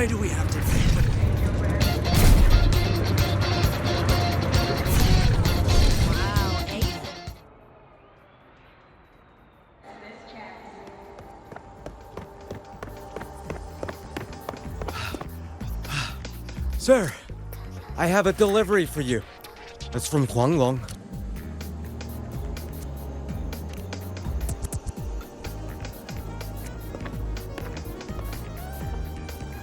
Why do we have to think? Wow, Ada. Sir, I have a delivery for you. It's from YangYang.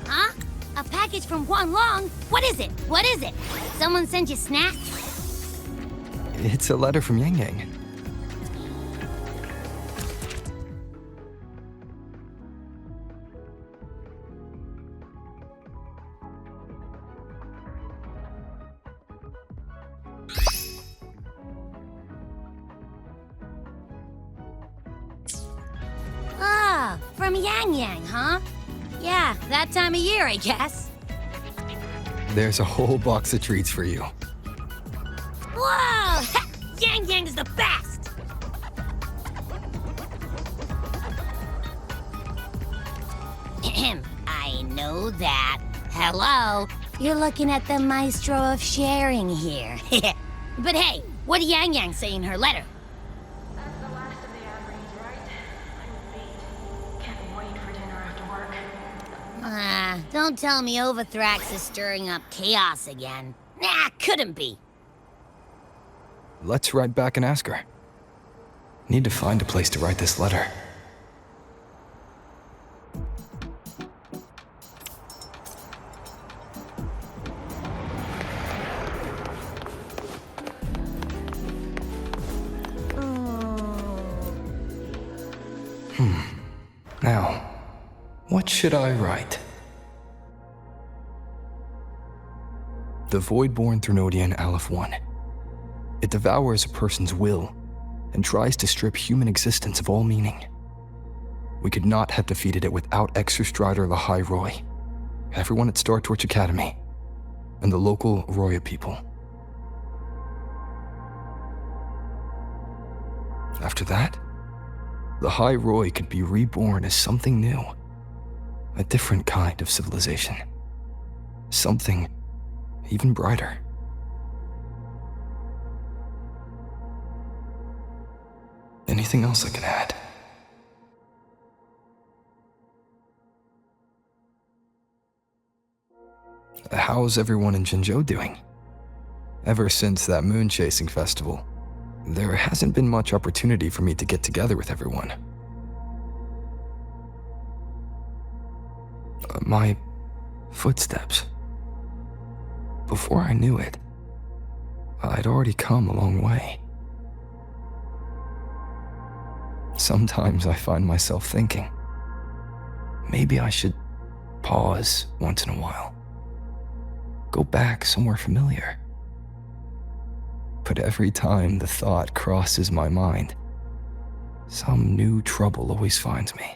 Huh? A package from YangYang? What is it? What is it? Someone sent you snacks? It's a letter from YangYang. Ah, from YangYang, huh? Yeah, that time of year, I guess. There's a whole box of treats for you. Whoa! YangYang is the best! Ahem, I know that. Hello? You're looking at the maestro of sharing here. But hey, what did YangYang say in her letter? That's the last of the average, right? I'm beat. Can't wait for dinner after work. Don't tell me Overthrax is stirring up chaos again. Nah, couldn't be. Let's ride back and ask her. Need to find a place to write this letter. Now, what should I write? The Void-born Threnodian Aleph 1. It devours a person's will and tries to strip human existence of all meaning. We could not have defeated it without Exostrider Lahai Roy, everyone at Star Torch Academy, and the local Roya people. After that, Lahai Roy could be reborn as something new, a different kind of civilization, something even brighter. Anything else I can add? How's everyone in Jinzhou doing? Ever since that moon-chasing festival, there hasn't been much opportunity for me to get together with everyone. My footsteps. Before I knew it, I'd already come a long way. Sometimes I find myself thinking, maybe I should pause once in a while. Go back somewhere familiar. But every time the thought crosses my mind, some new trouble always finds me.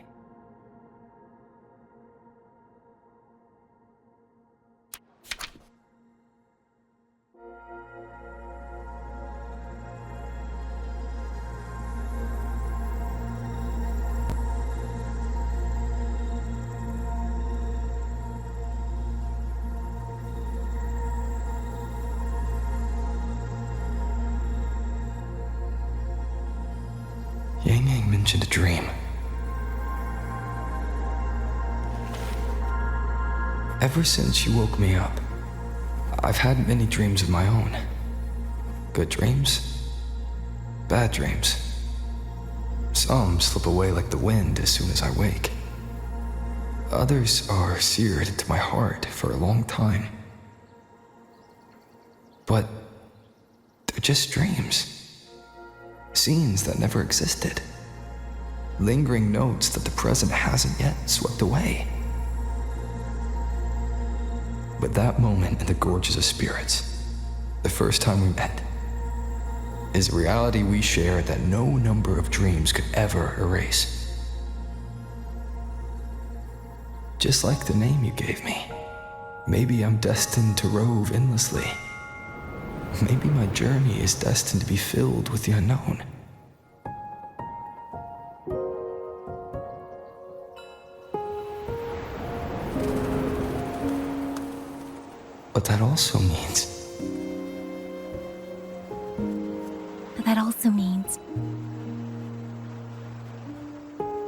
YangYang mentioned a dream. Ever since she woke me up, I've had many dreams of my own. Good dreams, bad dreams. Some slip away like the wind as soon as I wake. Others are seared into my heart for a long time. But they're just dreams. Scenes that never existed. Lingering notes that the present hasn't yet swept away. But that moment in the Gorges of Spirits, the first time we met, is a reality we share that no number of dreams could ever erase. Just like the name you gave me, maybe I'm destined to rove endlessly. Maybe my journey is destined to be filled with the unknown. But that also means... That also means...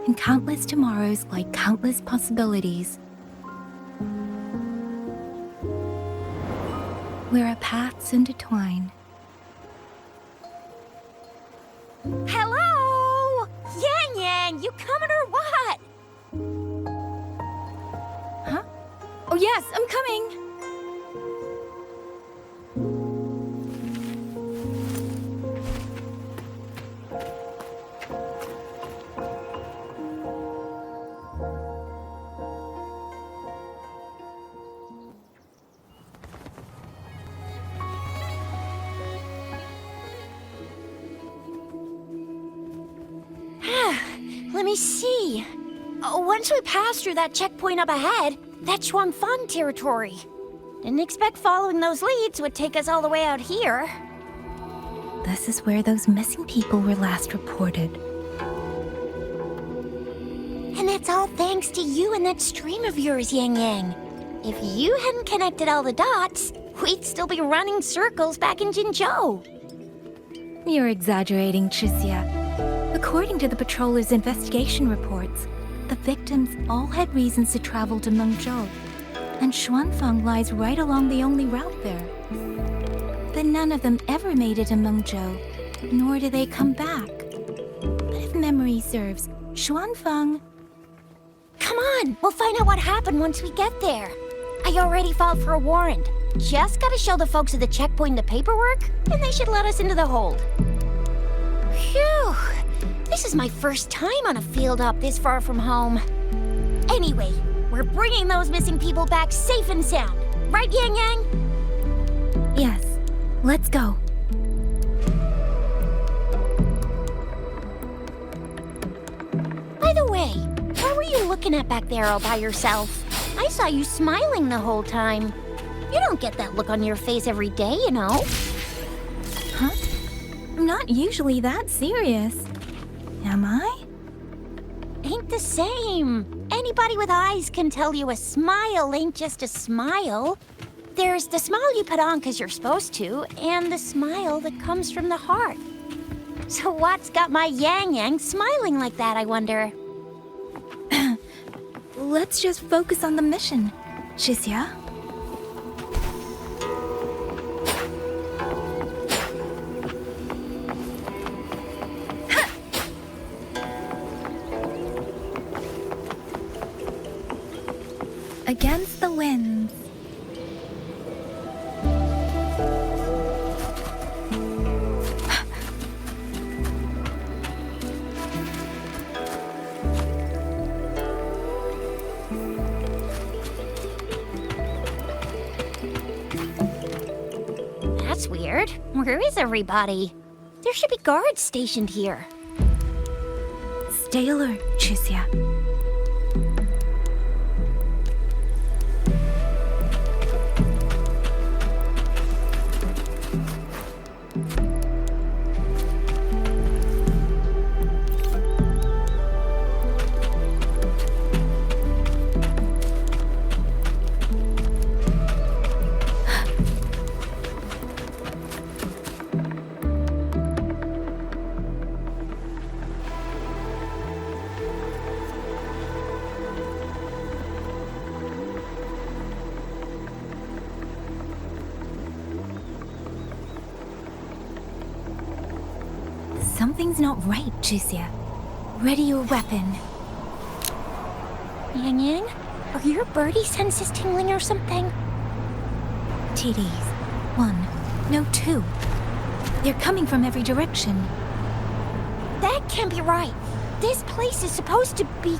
in countless tomorrows lie countless possibilities. Where our paths intertwine. Hello? YangYang, you coming or what? Huh? Oh yes, I'm coming! Let me see. Once we pass through that checkpoint up ahead, that's Xuanfang territory. Didn't expect following those leads would take us all the way out here. This is where those missing people were last reported. And that's all thanks to you and that stream of yours, YangYang. If you hadn't connected all the dots, we'd still be running circles back in Jinzhou. You're exaggerating, Tricia. According to the patroller's investigation reports, the victims all had reasons to travel to Mengzhou, and Xuanfang lies right along the only route there. But none of them ever made it to Mengzhou, nor do they come back. But if memory serves, Xuanfang... Come on, we'll find out what happened once we get there. I already filed for a warrant. Just gotta show the folks at the checkpoint the paperwork, and they should let us into the hold. Phew! This is my first time on a field op this far from home. Anyway, we're bringing those missing people back safe and sound. Right, YangYang? Yes, let's go. By the way, what were you looking at back there all by yourself? I saw you smiling the whole time. You don't get that look on your face every day, you know. Huh? I'm not usually that serious. Am I? Ain't the same. Anybody with eyes can tell you a smile ain't just a smile. There's the smile you put on 'cause you're supposed to, and the smile that comes from the heart. So what's got my YangYang smiling like that, I wonder? Let's just focus on the mission, Tricia. Against the winds. That's weird. Where is everybody? There should be guards stationed here. Stay alert, Tricia. Something's not right, Tricia. Ready your weapon. YangYang, are your birdie senses tingling or something? TDs. 1. No, 2. They're coming from every direction. That can't be right. This place is supposed to be...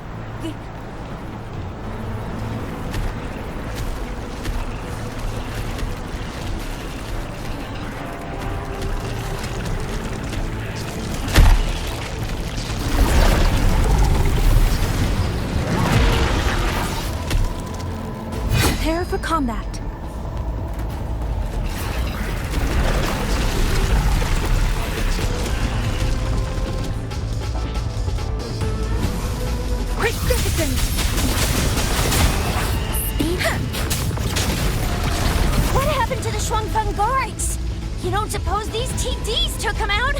Prepare for combat. Quick citizens! What don't suppose these TDs took him out?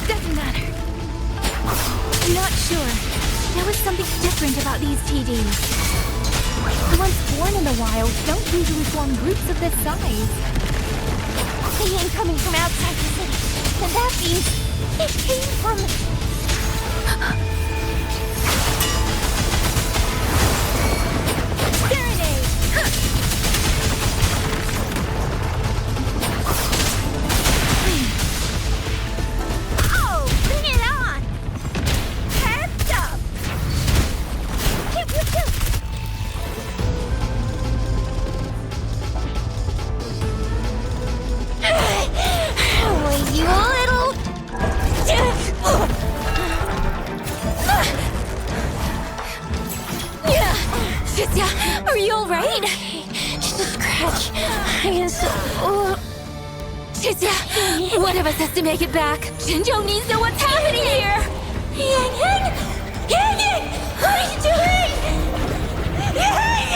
Doesn't matter. I'm not sure. There was something different about these TDs. The ones born in the wild don't usually form groups of this size. They ain't coming from outside the city. And that means it came from... Serenade! Oh, bring it on! Heads up! Hit with you! Wait, you little... Shizia, are you alright? Just a scratch. Shizia, one of us has to make it back. Jinzhou needs to know what's happening here. YangYang! YangYang! What are you doing? YangYang!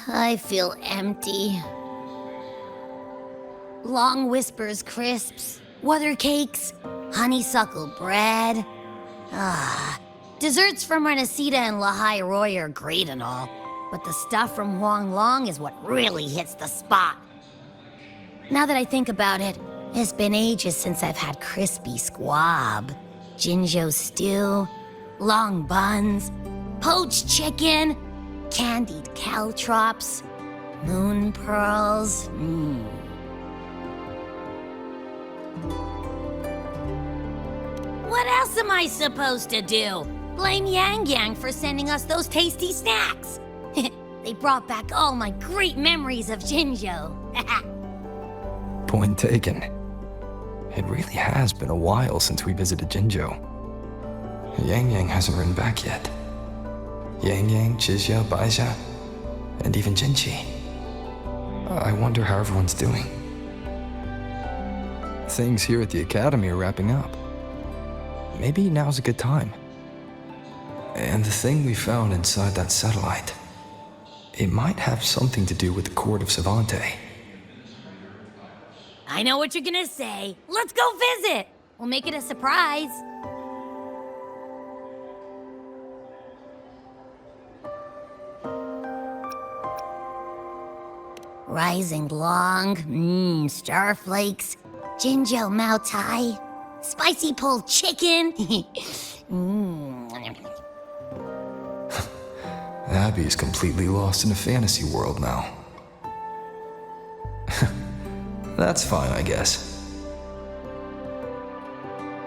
I feel empty. Long whispers crisps, weather cakes, honeysuckle bread. Desserts from Renacita and Lahai Roy are great and all, but the stuff from Huanglong is what really hits the spot. Now that I think about it, it's been ages since I've had crispy squab, Jinzhou stew, long buns, poached chicken, candied caltrops, moon pearls. What else am I supposed to do? Blame YangYang for sending us those tasty snacks. They brought back all my great memories of Jinzhou. Point taken. It really has been a while since we visited Jinzhou. YangYang hasn't written back yet. YangYang, Chixia, Baixia, and even Jinchi. I wonder how everyone's doing. Things here at the Academy are wrapping up. Maybe now's a good time. And the thing we found inside that satellite, it might have something to do with the court of Savante. I know what you're gonna say. Let's go visit. We'll make it a surprise. Rising long, starflakes, Jinzhou Mao Tai, spicy pulled chicken. Abby's completely lost in a fantasy world now. That's fine, I guess.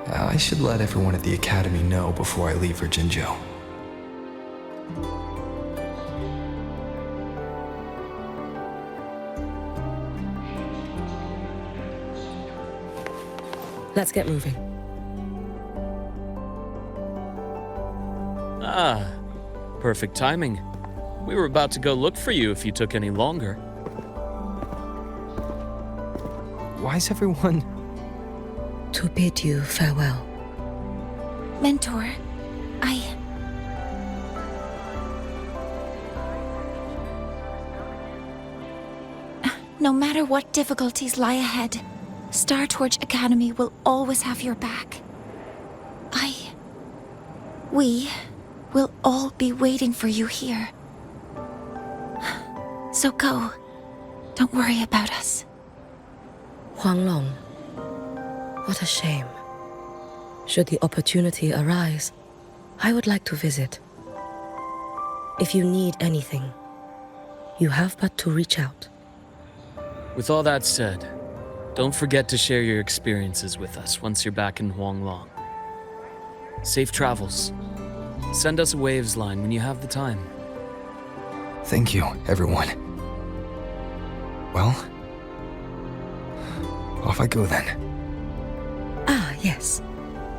I should let everyone at the Academy know before I leave for Jinzhou. Let's get moving. Ah, perfect timing. We were about to go look for you if you took any longer. Why's everyone... To bid you farewell. Mentor, no matter what difficulties lie ahead, Star Torch Academy will always have your back. We will all be waiting for you here. So go. Don't worry about us. Huanglong. What a shame. Should the opportunity arise, I would like to visit. If you need anything, you have but to reach out. With all that said, don't forget to share your experiences with us once you're back in Huanglong. Safe travels. Send us a waves line when you have the time. Thank you, everyone. Well, off I go then. Ah, yes.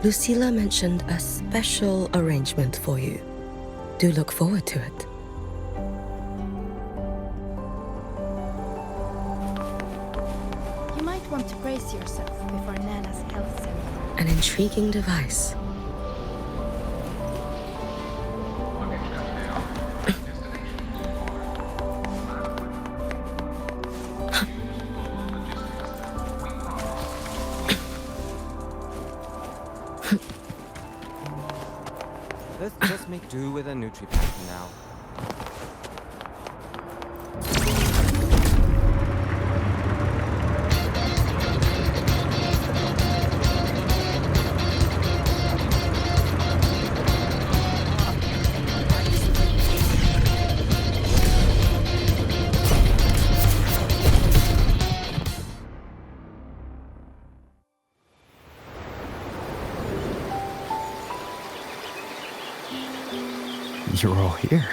Lucilla mentioned a special arrangement for you. Do look forward to it. You might want to brace yourself before Nana's health ceremony. An intriguing device. Let's just make do with a Nutri-Pack for now. You're all here.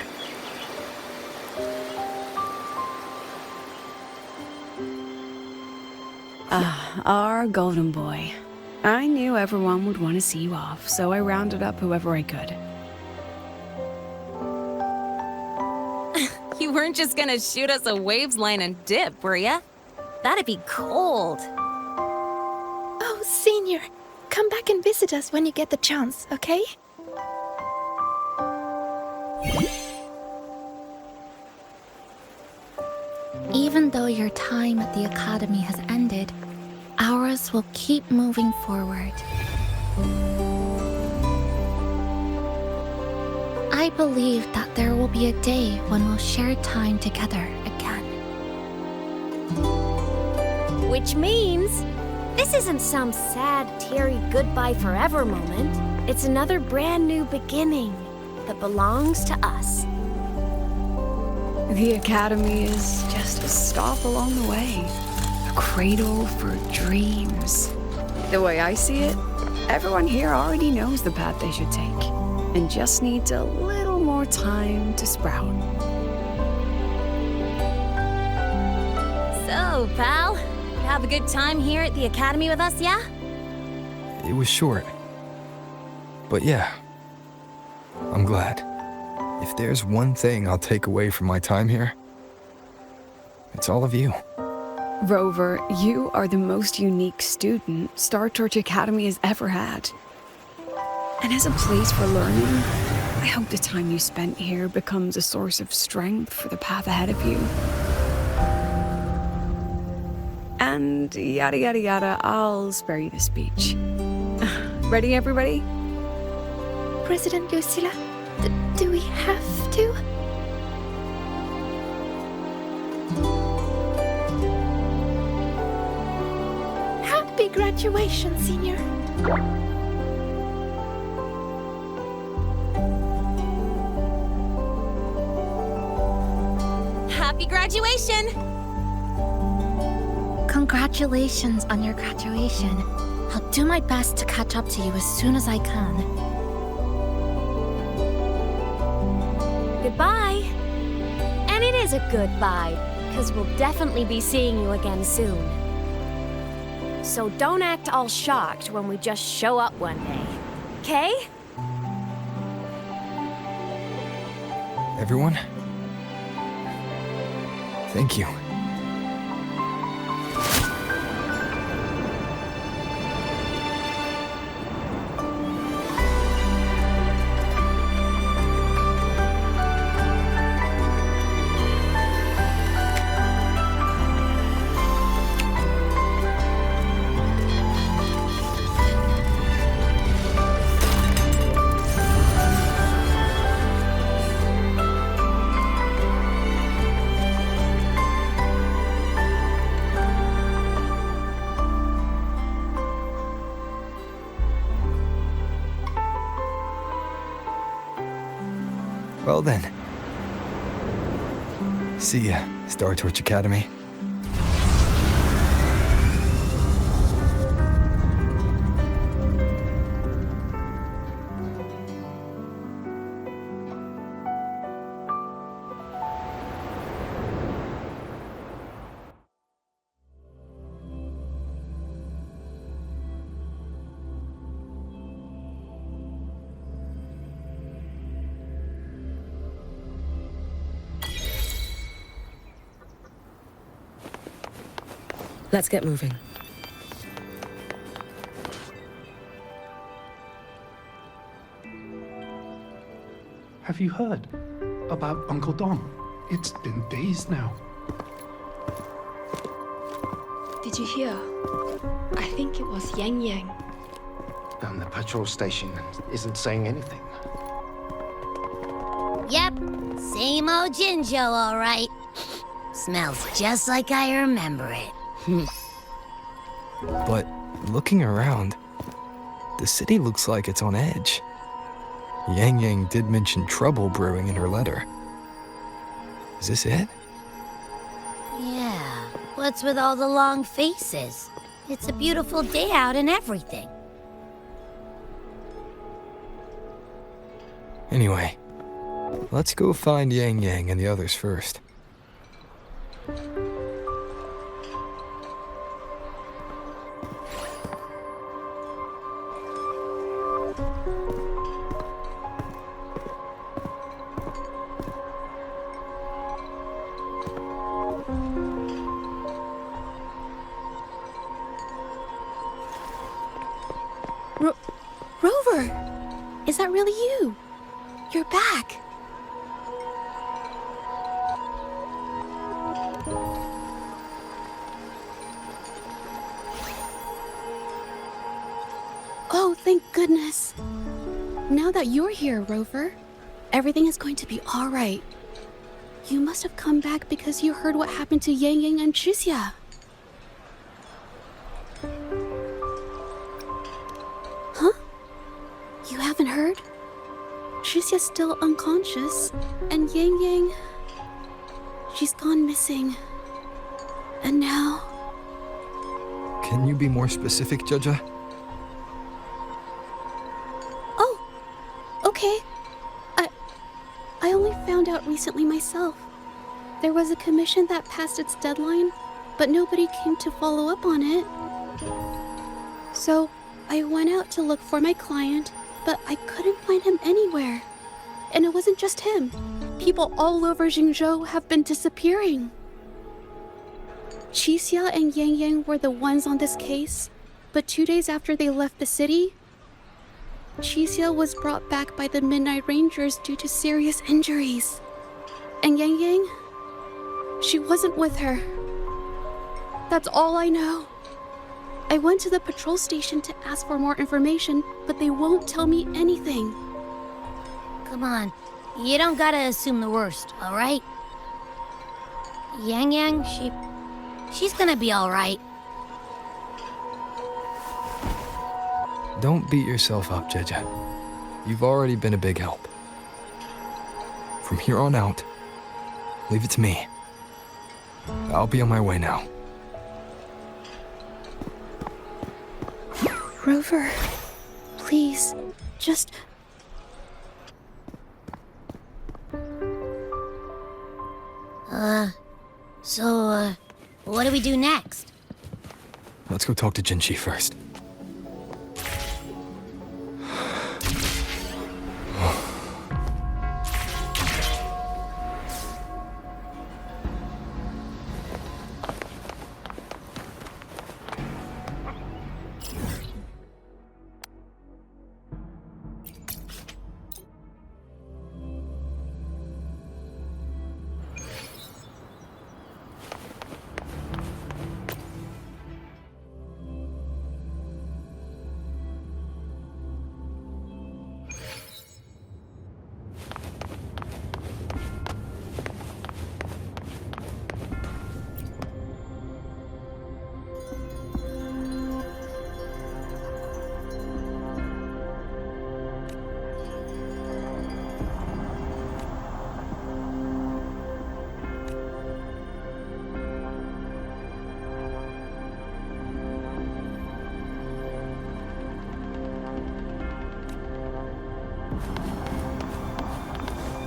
Our golden boy. I knew everyone would want to see you off, so I rounded up whoever I could. You weren't just gonna shoot us a waves line and dip, were ya? That'd be cold. Oh, Senior, come back and visit us when you get the chance, okay? Even though your time at the Academy has ended, ours will keep moving forward. I believe that there will be a day when we'll share time together again. Which means this isn't some sad, teary goodbye forever moment. It's another brand new beginning that belongs to us. The Academy is just a stop along the way. A cradle for dreams. The way I see it, everyone here already knows the path they should take, and just needs a little more time to sprout. So, pal, you have a good time here at the Academy with us, yeah? It was short. But yeah, I'm glad. If there's one thing I'll take away from my time here, it's all of you. Rover, you are the most unique student Star Torch Academy has ever had. And as a place for learning, I hope the time you spent here becomes a source of strength for the path ahead of you. And yada yada yada, I'll spare you the speech. Ready, everybody? President Lucilla, do we have to? Happy graduation, Senior. Happy graduation! Congratulations on your graduation. I'll do my best to catch up to you as soon as I can. Goodbye. And it is a goodbye, because we'll definitely be seeing you again soon. So don't act all shocked when we just show up one day. Okay? Everyone, thank you. Well then. See ya, Star Torch Academy. Let's get moving. Have you heard about Uncle Dom? It's been days now. Did you hear? I think it was YangYang. And the patrol station isn't saying anything. Yep, same old Jinjo, all right. Smells just like I remember it. But looking around, the city looks like it's on edge. YangYang did mention trouble brewing in her letter. Is this it? Yeah, what's with all the long faces? It's a beautiful day out and everything. Anyway, let's go find YangYang and the others first. Rover! Is that really you? You're back! Oh, thank goodness. Now that you're here, Rover, everything is going to be all right. You must have come back because you heard what happened to YangYang and Xusia. Huh? You haven't heard? Xusia's still unconscious, and YangYang, she's gone missing. And now... Can you be more specific, Jaja? Oh, okay. I only found out recently myself. There was a commission that passed its deadline, but nobody came to follow up on it. So, I went out to look for my client, but I couldn't find him anywhere. And it wasn't just him. People all over Jingzhou have been disappearing. Xusia and YangYang were the ones on this case, but 2 days after they left the city, Xusia was brought back by the Midnight Rangers due to serious injuries. And YangYang, she wasn't with her. That's all I know. I went to the patrol station to ask for more information, but they won't tell me anything. Come on, you don't gotta assume the worst, all right? YangYang, she's gonna be all right. Don't beat yourself up, Jaja. You've already been a big help. From here on out, leave it to me. I'll be on my way now. Rover, please, just... So, what do we do next? Let's go talk to Jinchi first.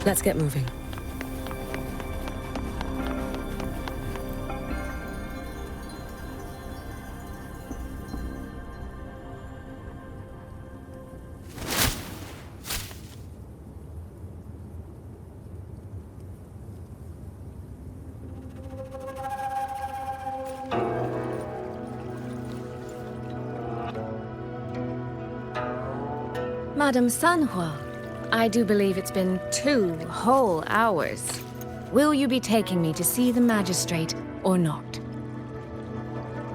Let's get moving. Madame Sanhua, I do believe it's been 2 whole hours. Will you be taking me to see the magistrate or not?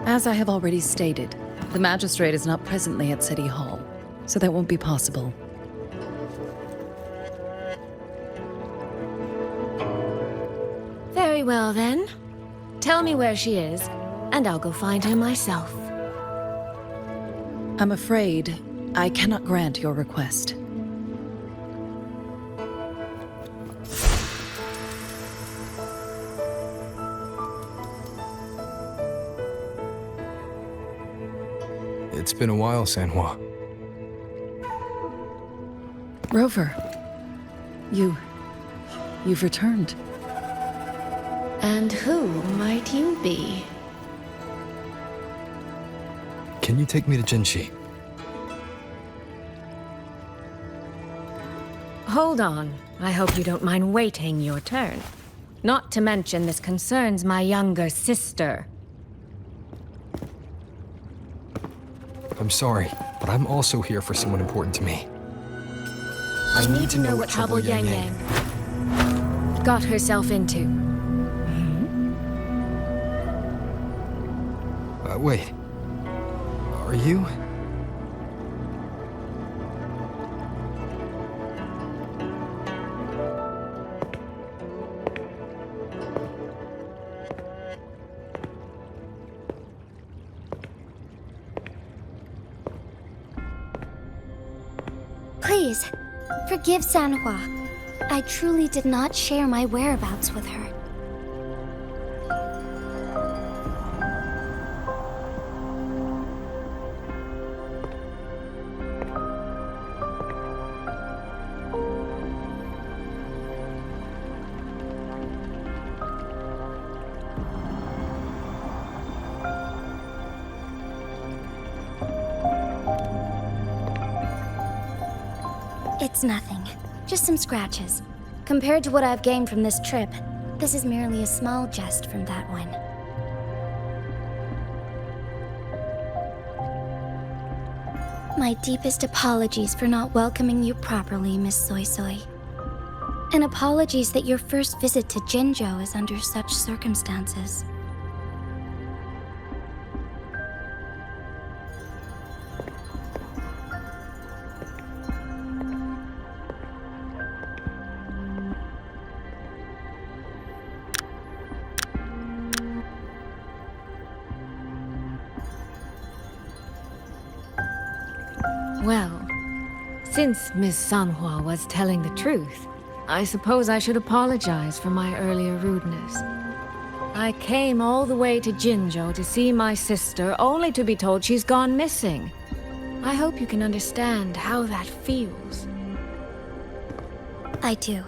As I have already stated, the magistrate is not presently at City Hall, so that won't be possible. Very well then. Tell me where she is, and I'll go find her myself. I'm afraid I cannot grant your request. It's been a while, Sanhua. Rover, you've returned. And who might you be? Can you take me to Jinshi? Hold on. I hope you don't mind waiting your turn. Not to mention this concerns my younger sister. I'm sorry, but I'm also here for someone important to me. I need to know what trouble YangYang got herself into. Wait. Are you? Please, forgive Sanhua. I truly did not share my whereabouts with her. It's nothing. Just some scratches. Compared to what I've gained from this trip, this is merely a small jest from that one. My deepest apologies for not welcoming you properly, Miss SuiSui. And apologies that your first visit to Jinzhou is under such circumstances. Well, since Miss Sanhua was telling the truth, I suppose I should apologize for my earlier rudeness. I came all the way to Jinzhou to see my sister, only to be told she's gone missing. I hope you can understand how that feels. I do.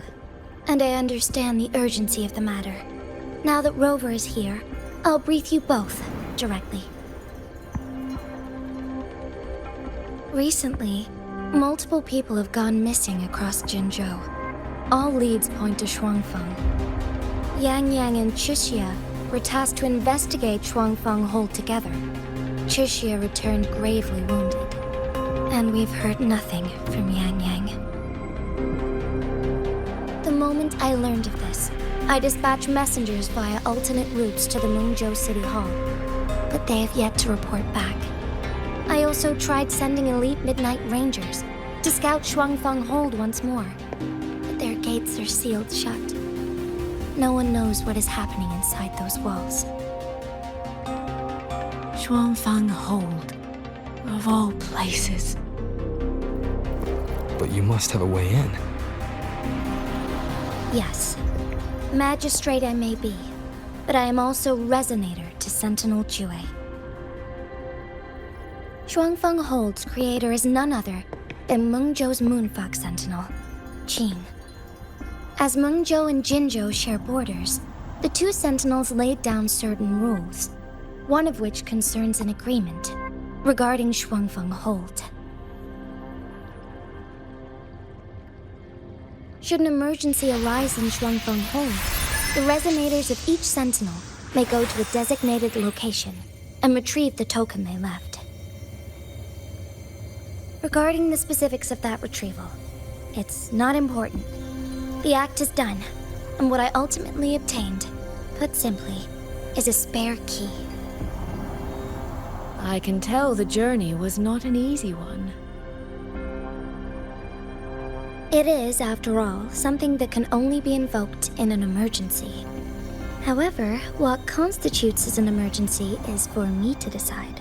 And I understand the urgency of the matter. Now that Rover is here, I'll brief you both directly. Recently, multiple people have gone missing across Jinzhou. All leads point to Xuanfang. YangYang and Xuxia were tasked to investigate Xuanfang Hold together. Xuxia returned gravely wounded. And we've heard nothing from YangYang. The moment I learned of this, I dispatched messengers via alternate routes to the Mengzhou City Hall. But they have yet to report back. I also tried sending elite Midnight Rangers to scout Xuanfang Hold once more, but their gates are sealed shut. No one knows what is happening inside those walls. Xuanfang Hold, of all places. But you must have a way in. Yes. Magistrate I may be, but I am also Resonator to Sentinel Jue. Xuanfang Hold's creator is none other than Mengzhou's Moonfuck Sentinel, Qing. As Mengzhou and Jinzhou share borders, the two sentinels laid down certain rules, one of which concerns an agreement regarding Xuanfang Hold. Should an emergency arise in Xuanfang Hold, the resonators of each sentinel may go to a designated location and retrieve the token they left. Regarding the specifics of that retrieval, it's not important. The act is done, and what I ultimately obtained, put simply, is a spare key. I can tell the journey was not an easy one. It is, after all, something that can only be invoked in an emergency. However, what constitutes as an emergency is for me to decide.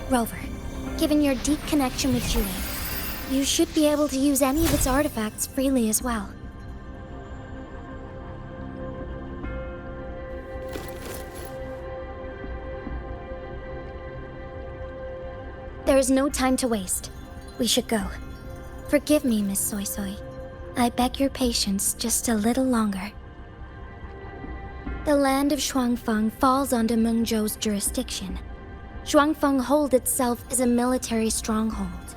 Rover, given your deep connection with Jue, you should be able to use any of its artifacts freely as well. There is no time to waste. We should go. Forgive me, Miss SuiSui. I beg your patience just a little longer. The land of Xuanfang falls under Mengzhou's jurisdiction. Xuanfang Hold itself is a military stronghold.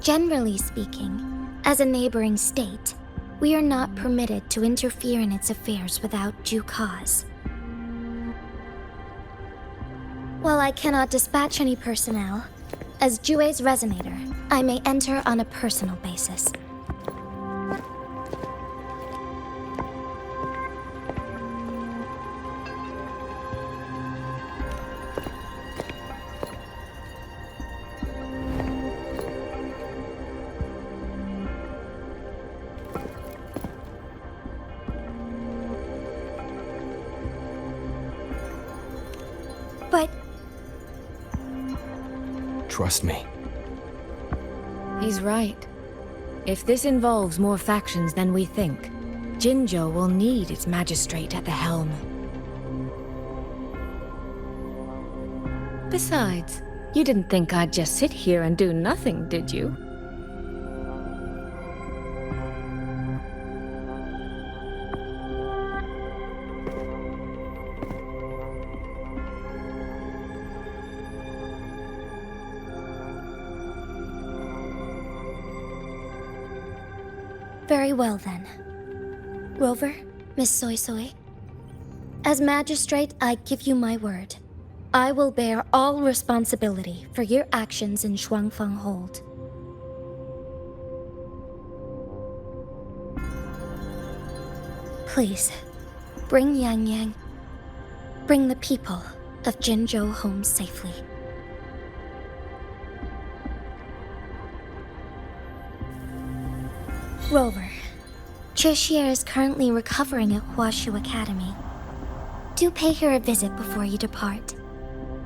Generally speaking, as a neighboring state, we are not permitted to interfere in its affairs without due cause. While I cannot dispatch any personnel, as Jue's resonator, I may enter on a personal basis. But Trust me. He's right. If this involves more factions than we think, Jinzhou will need its magistrate at the helm. Besides, you didn't think I'd just sit here and do nothing, did you? very well then. Rover, Miss SuiSui. As magistrate, I give you my word. I will bear all responsibility for your actions in Xuanfang Hold. Please, bring YangYang. Bring the people of Jinzhou home safely. Rover, Cheshire is currently recovering at Huashu Academy. Do pay her a visit before you depart.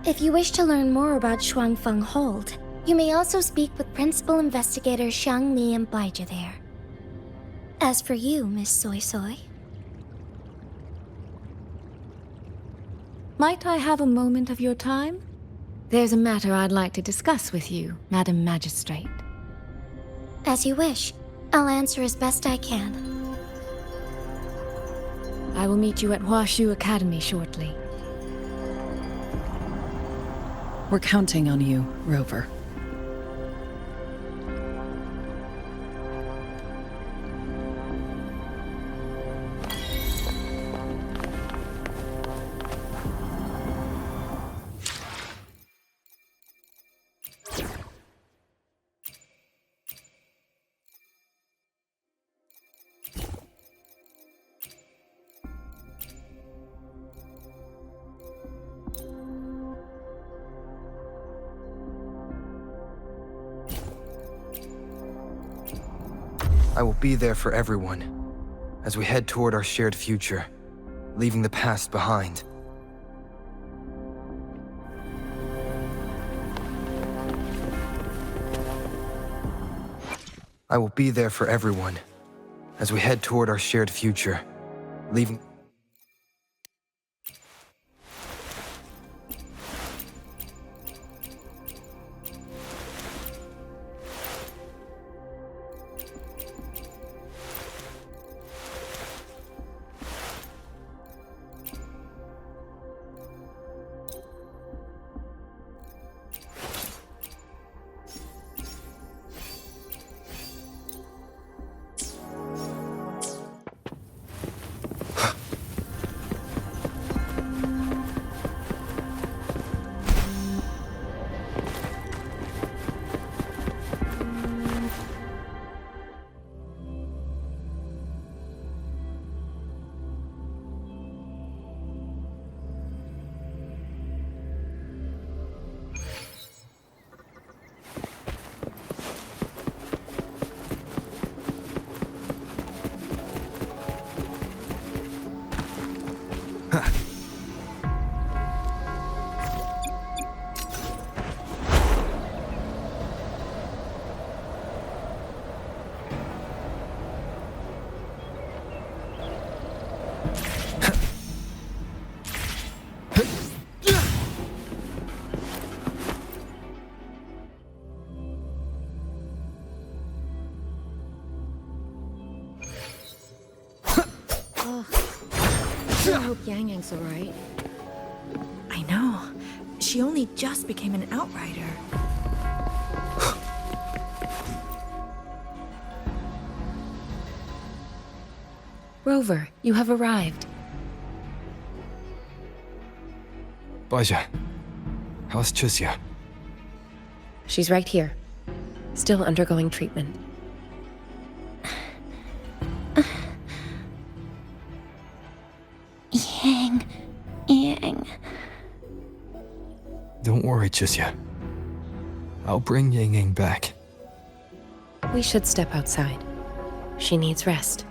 If you wish to learn more about Xuanfang Hold, you may also speak with Principal Investigator Xiang Li and Baija there. As for you, Miss SuiSui... Might I have a moment of your time? There's a matter I'd like to discuss with you, Madam Magistrate. As you wish. I'll answer as best I can. I will meet you at Huashu Academy shortly. We're counting on you, Rover. I will be there for everyone, as we head toward our shared future, leaving the past behind. I will be there for everyone, as we head toward our shared future, leaving... I hope YangYang's alright. I know. She only just became an outrider. Rover, you have arrived. Baja, how's Xusia? She's right here, still undergoing treatment. Yang. Don't worry, Xusia. I'll bring YangYang back. We should step outside. She needs rest.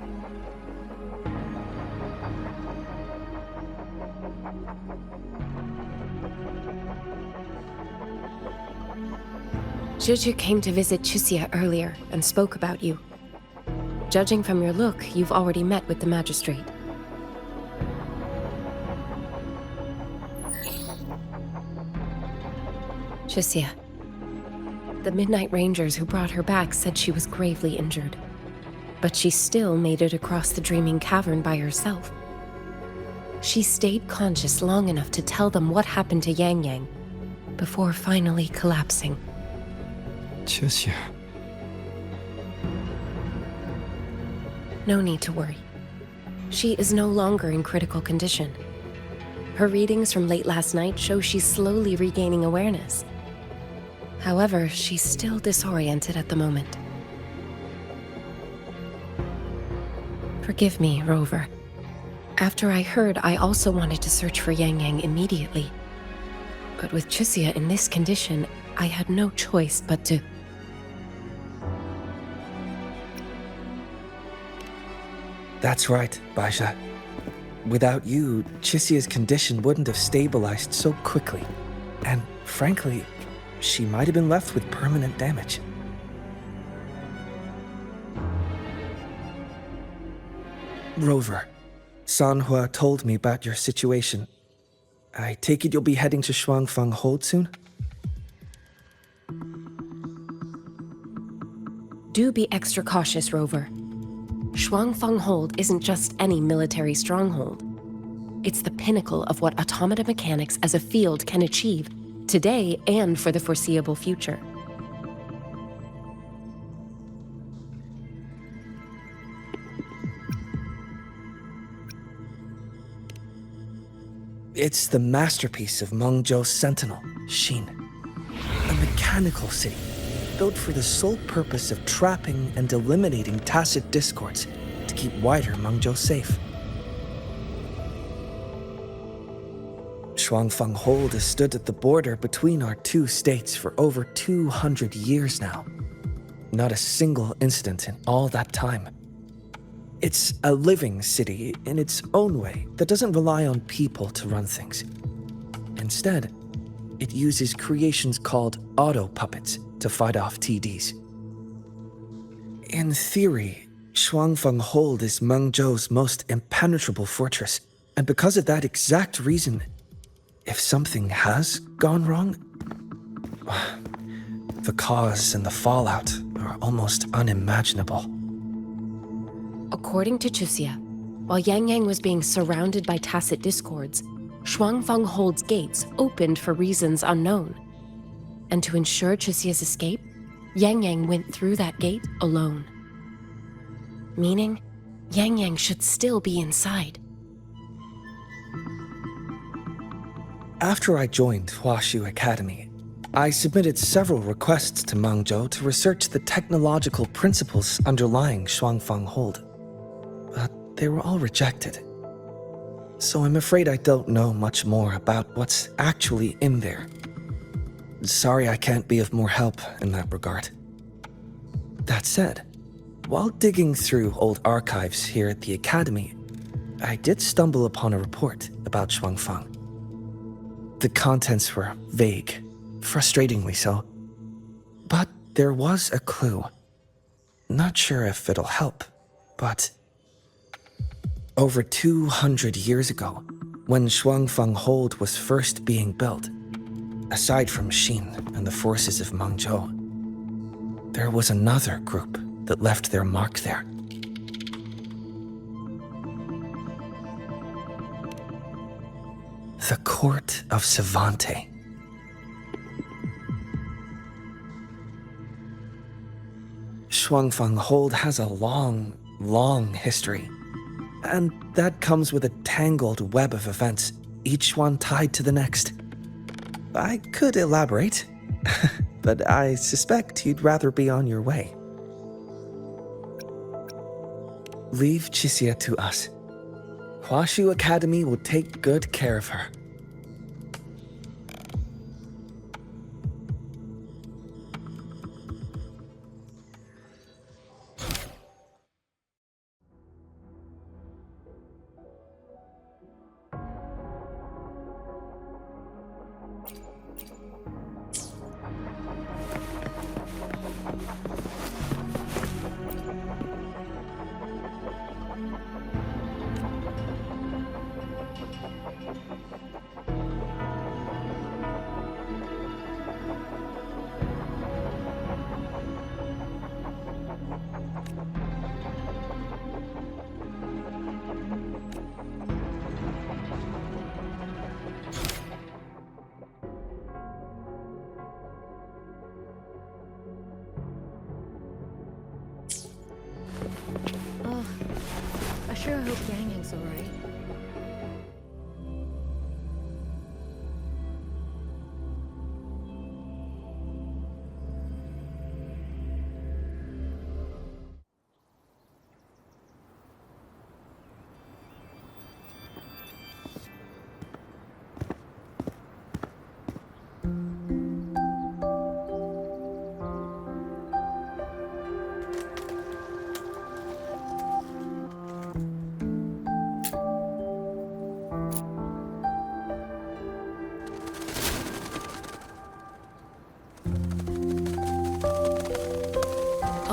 Juju came to visit Xusia earlier and spoke about you. Judging from your look, you've already met with the magistrate. Xusia. The Midnight Rangers who brought her back said she was gravely injured. But she still made it across the Dreaming Cavern by herself. She stayed conscious long enough to tell them what happened to YangYang, before finally collapsing. Xusia. No need to worry. She is no longer in critical condition. Her readings from late last night show she's slowly regaining awareness. However, she's still disoriented at the moment. Forgive me, Rover. After I heard, I also wanted to search for YangYang immediately. But with Xusia in this condition, I had no choice but to... That's right, Baisha. Without you, Xusia's condition wouldn't have stabilized so quickly. And frankly, she might have been left with permanent damage. Rover, Sanhua told me about your situation. I take it you'll be heading to Xuanfang Hold soon? Do be extra cautious, Rover. Xuanfang Hold isn't just any military stronghold. It's the pinnacle of what automata mechanics as a field can achieve, today and for the foreseeable future. It's the masterpiece of Mengzhou's sentinel, Xin. A mechanical city, built for the sole purpose of trapping and eliminating tacit discords to keep wider Mengzhou safe. Xuanfang Hold has stood at the border between our two states for over 200 years now. Not a single incident in all that time. It's a living city in its own way that doesn't rely on people to run things. Instead, it uses creations called auto-puppets to fight off TDs. In theory, Xuanfang Hold is Mengzhou's most impenetrable fortress, and because of that exact reason, if something has gone wrong, the cause and the fallout are almost unimaginable. According to Xusia, while YangYang was being surrounded by tacit discords, Xuanfang Hold's gates opened for reasons unknown. And to ensure Xusia's escape, YangYang went through that gate alone. Meaning, YangYang should still be inside. After I joined Huashu Academy, I submitted several requests to Mengzhou to research the technological principles underlying Xuanfang Hold. But they were all rejected. So I'm afraid I don't know much more about what's actually in there. Sorry I can't be of more help in that regard. That said, while digging through old archives here at the Academy, I did stumble upon a report about Xuanfang. The contents were vague, frustratingly so. But there was a clue. Not sure if it'll help, but over 200 years ago, when Xuanfang Hold was first being built, aside from Xin and the forces of Mengzhou, there was another group that left their mark there. The Court of Savante. Xuanfang Hold has a long history. And that comes with a tangled web of events, each one tied to the next. I could elaborate, but I suspect you'd rather be on your way. Leave Chixia to us. Huashu Academy will take good care of her. I sure hope YangYang's alright.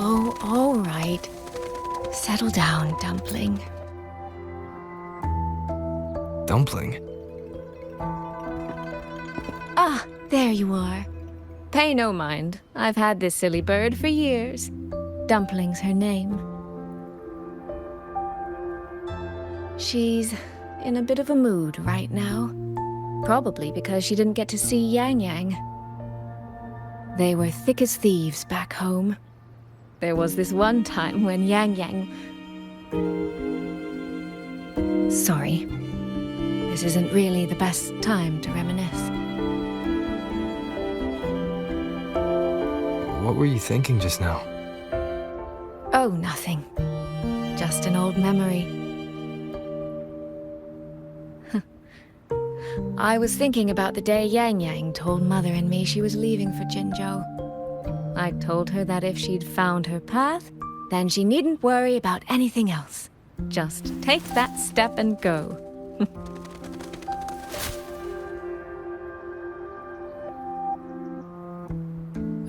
Oh, all right. Settle down, Dumpling. Dumpling? Ah, there you are. Pay no mind. I've had this silly bird for years. Dumpling's her name. She's in a bit of a mood right now. Probably because she didn't get to see YangYang. They were thick as thieves back home. There was this one time when YangYang... Sorry. This isn't really the best time to reminisce. What were you thinking just now? Oh, nothing. Just an old memory. I was thinking about the day YangYang told Mother and me she was leaving for Jinzhou. I told her that if she'd found her path, then she needn't worry about anything else. Just take that step and go.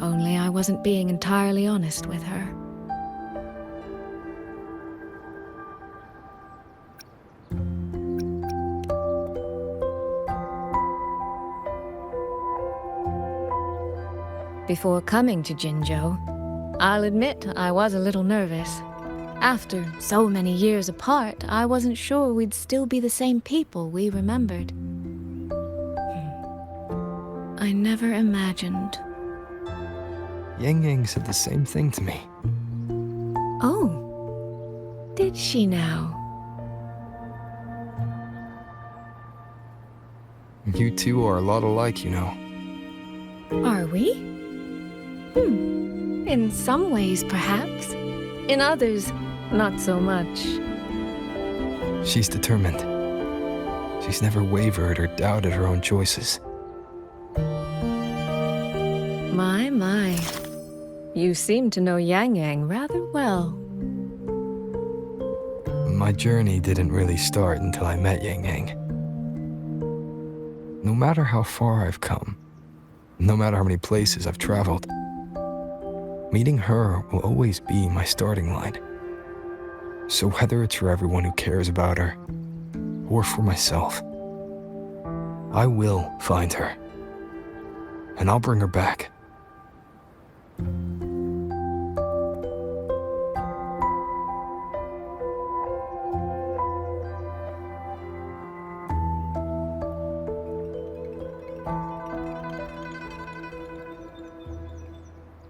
Only I wasn't being entirely honest with her. Before coming to Jinzhou, I'll admit I was a little nervous. After so many years apart, I wasn't sure we'd still be the same people we remembered. I never imagined. YangYang said the same thing to me. Oh, did she now? You two are a lot alike, you know. Are we? In some ways, perhaps. In others, not so much. She's determined. She's never wavered or doubted her own choices. My. You seem to know YangYang rather well. my journey didn't really start until I met YangYang. No matter how far I've come, no matter how many places I've traveled, meeting her will always be my starting line. So whether it's for everyone who cares about her, or for myself, I will find her. And I'll bring her back.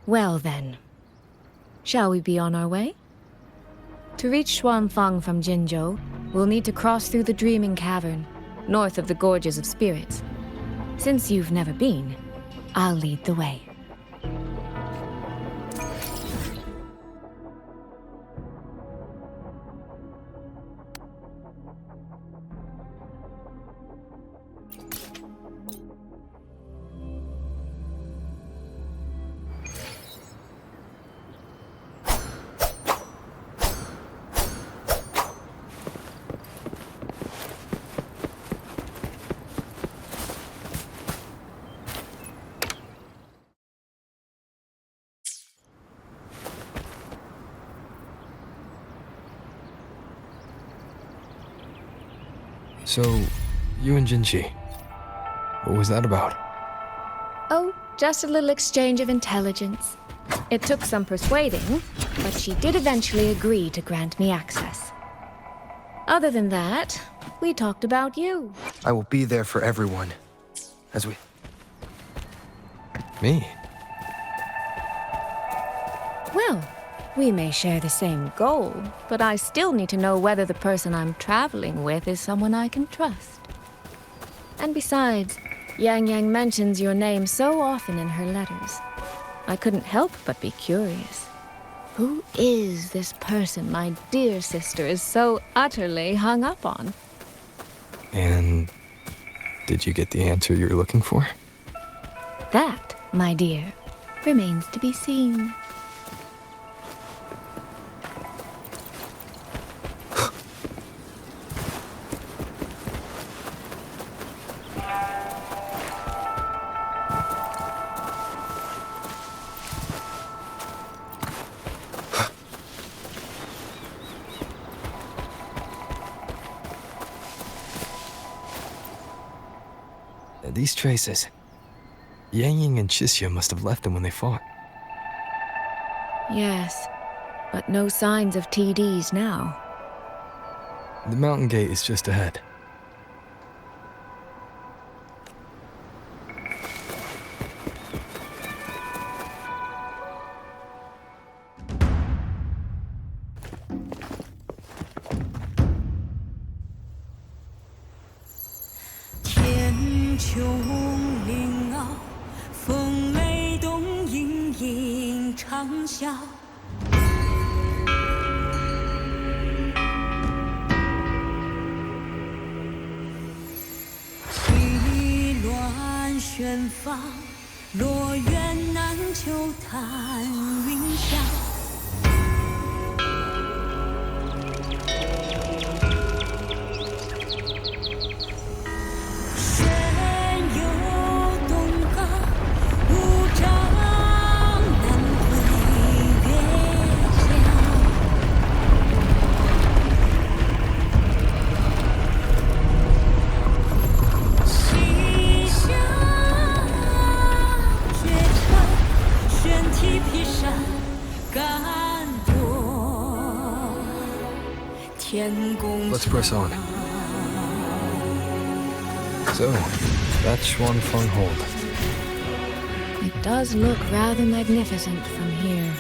Well then, shall we be on our way? To reach Xuanfang from Jinzhou, we'll need to cross through the Dreaming Cavern, north of the Gorges of Spirits. Since you've never been, I'll lead the way. So, you and Jinchi, what was that about? Oh, just a little exchange of intelligence. It took some persuading, but she did eventually agree to grant me access. Other than that, we talked about you. I will be there for everyone. As we... Me? Well, we may share the same goal, but I still need to know whether the person I'm traveling with is someone I can trust. And besides, YangYang mentions your name so often in her letters. I couldn't help but be curious. Who is this person my dear sister is so utterly hung up on? And did you get the answer you were looking for? That, my dear, remains to be seen. These traces. YangYang and Xisya must have left them when they fought. Yes, but no signs of TDs now. The mountain gate is just ahead. Let's press on. So, that's Xuanfang Hold. It does look rather magnificent from here.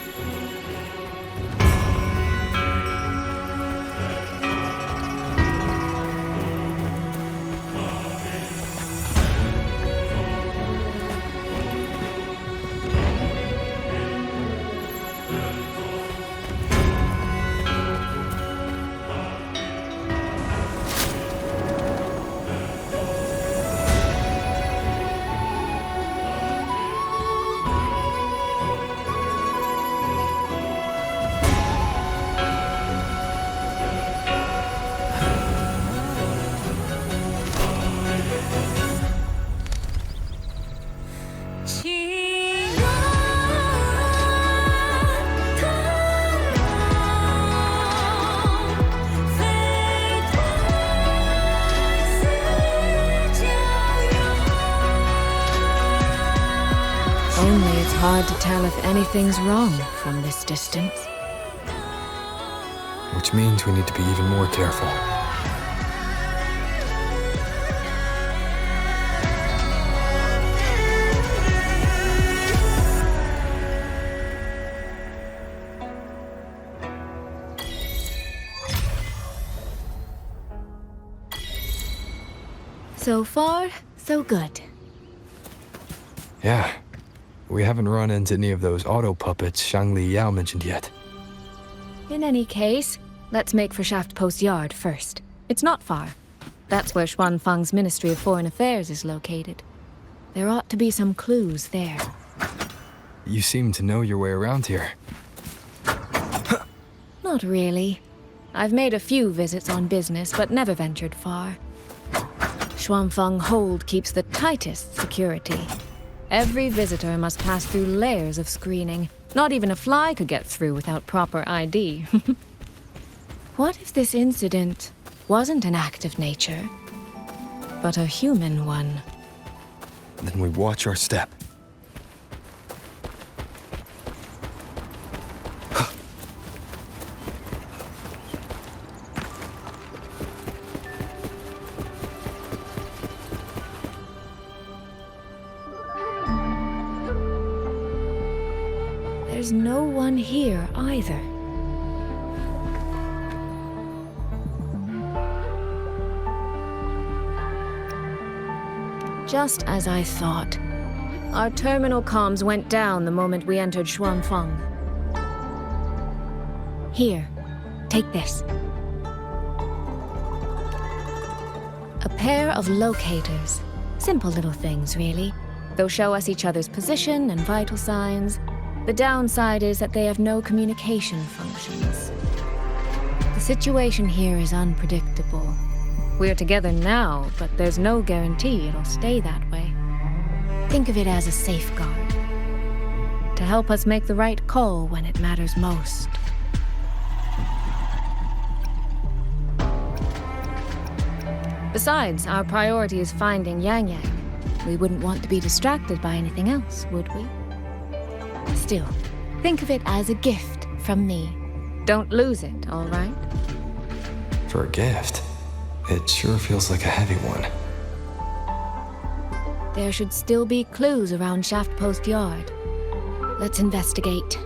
hard to tell if anything's wrong from this distance. Which means we need to be even more careful. So far, so good. Yeah. We haven't run into any of those auto puppets Shang Li Yao mentioned yet. In any case, let's make for Shaft Post Yard first. It's not far. That's where Xuanfang's Ministry of Foreign Affairs is located. There ought to be some clues there. You seem to know your way around here. Not really. I've made a few visits on business, but never ventured far. Xuanfang Hold keeps the tightest security. Every visitor must pass through layers of screening. Not even a fly could get through without proper ID. What if this incident wasn't an act of nature, but a human one? Then we watch our step. There's no one here either. Just as I thought. Our terminal comms went down the moment we entered Xuanfang. Here, take this. A pair of locators. Simple little things, really. They'll show us each other's position and vital signs. The downside is that they have no communication functions. The situation here is unpredictable. We're together now, but there's no guarantee it'll stay that way. Think of it as a safeguard, to help us make the right call when it matters most. Besides, our priority is finding YangYang. We wouldn't want to be distracted by anything else, would we? Still, think of it as a gift from me. Don't lose it, all right? For a gift, it sure feels like a heavy one. There should still be clues around Shaft Post Yard. Let's investigate.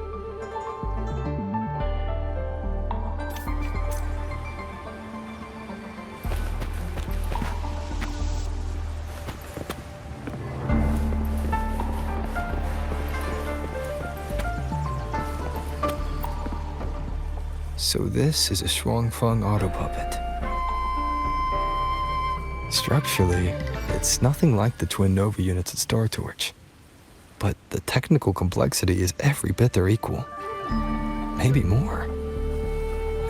So this is a Xuanfang auto puppet. Structurally, it's nothing like the twin Nova units at Star Torch. But the technical complexity is every bit their equal. Maybe more.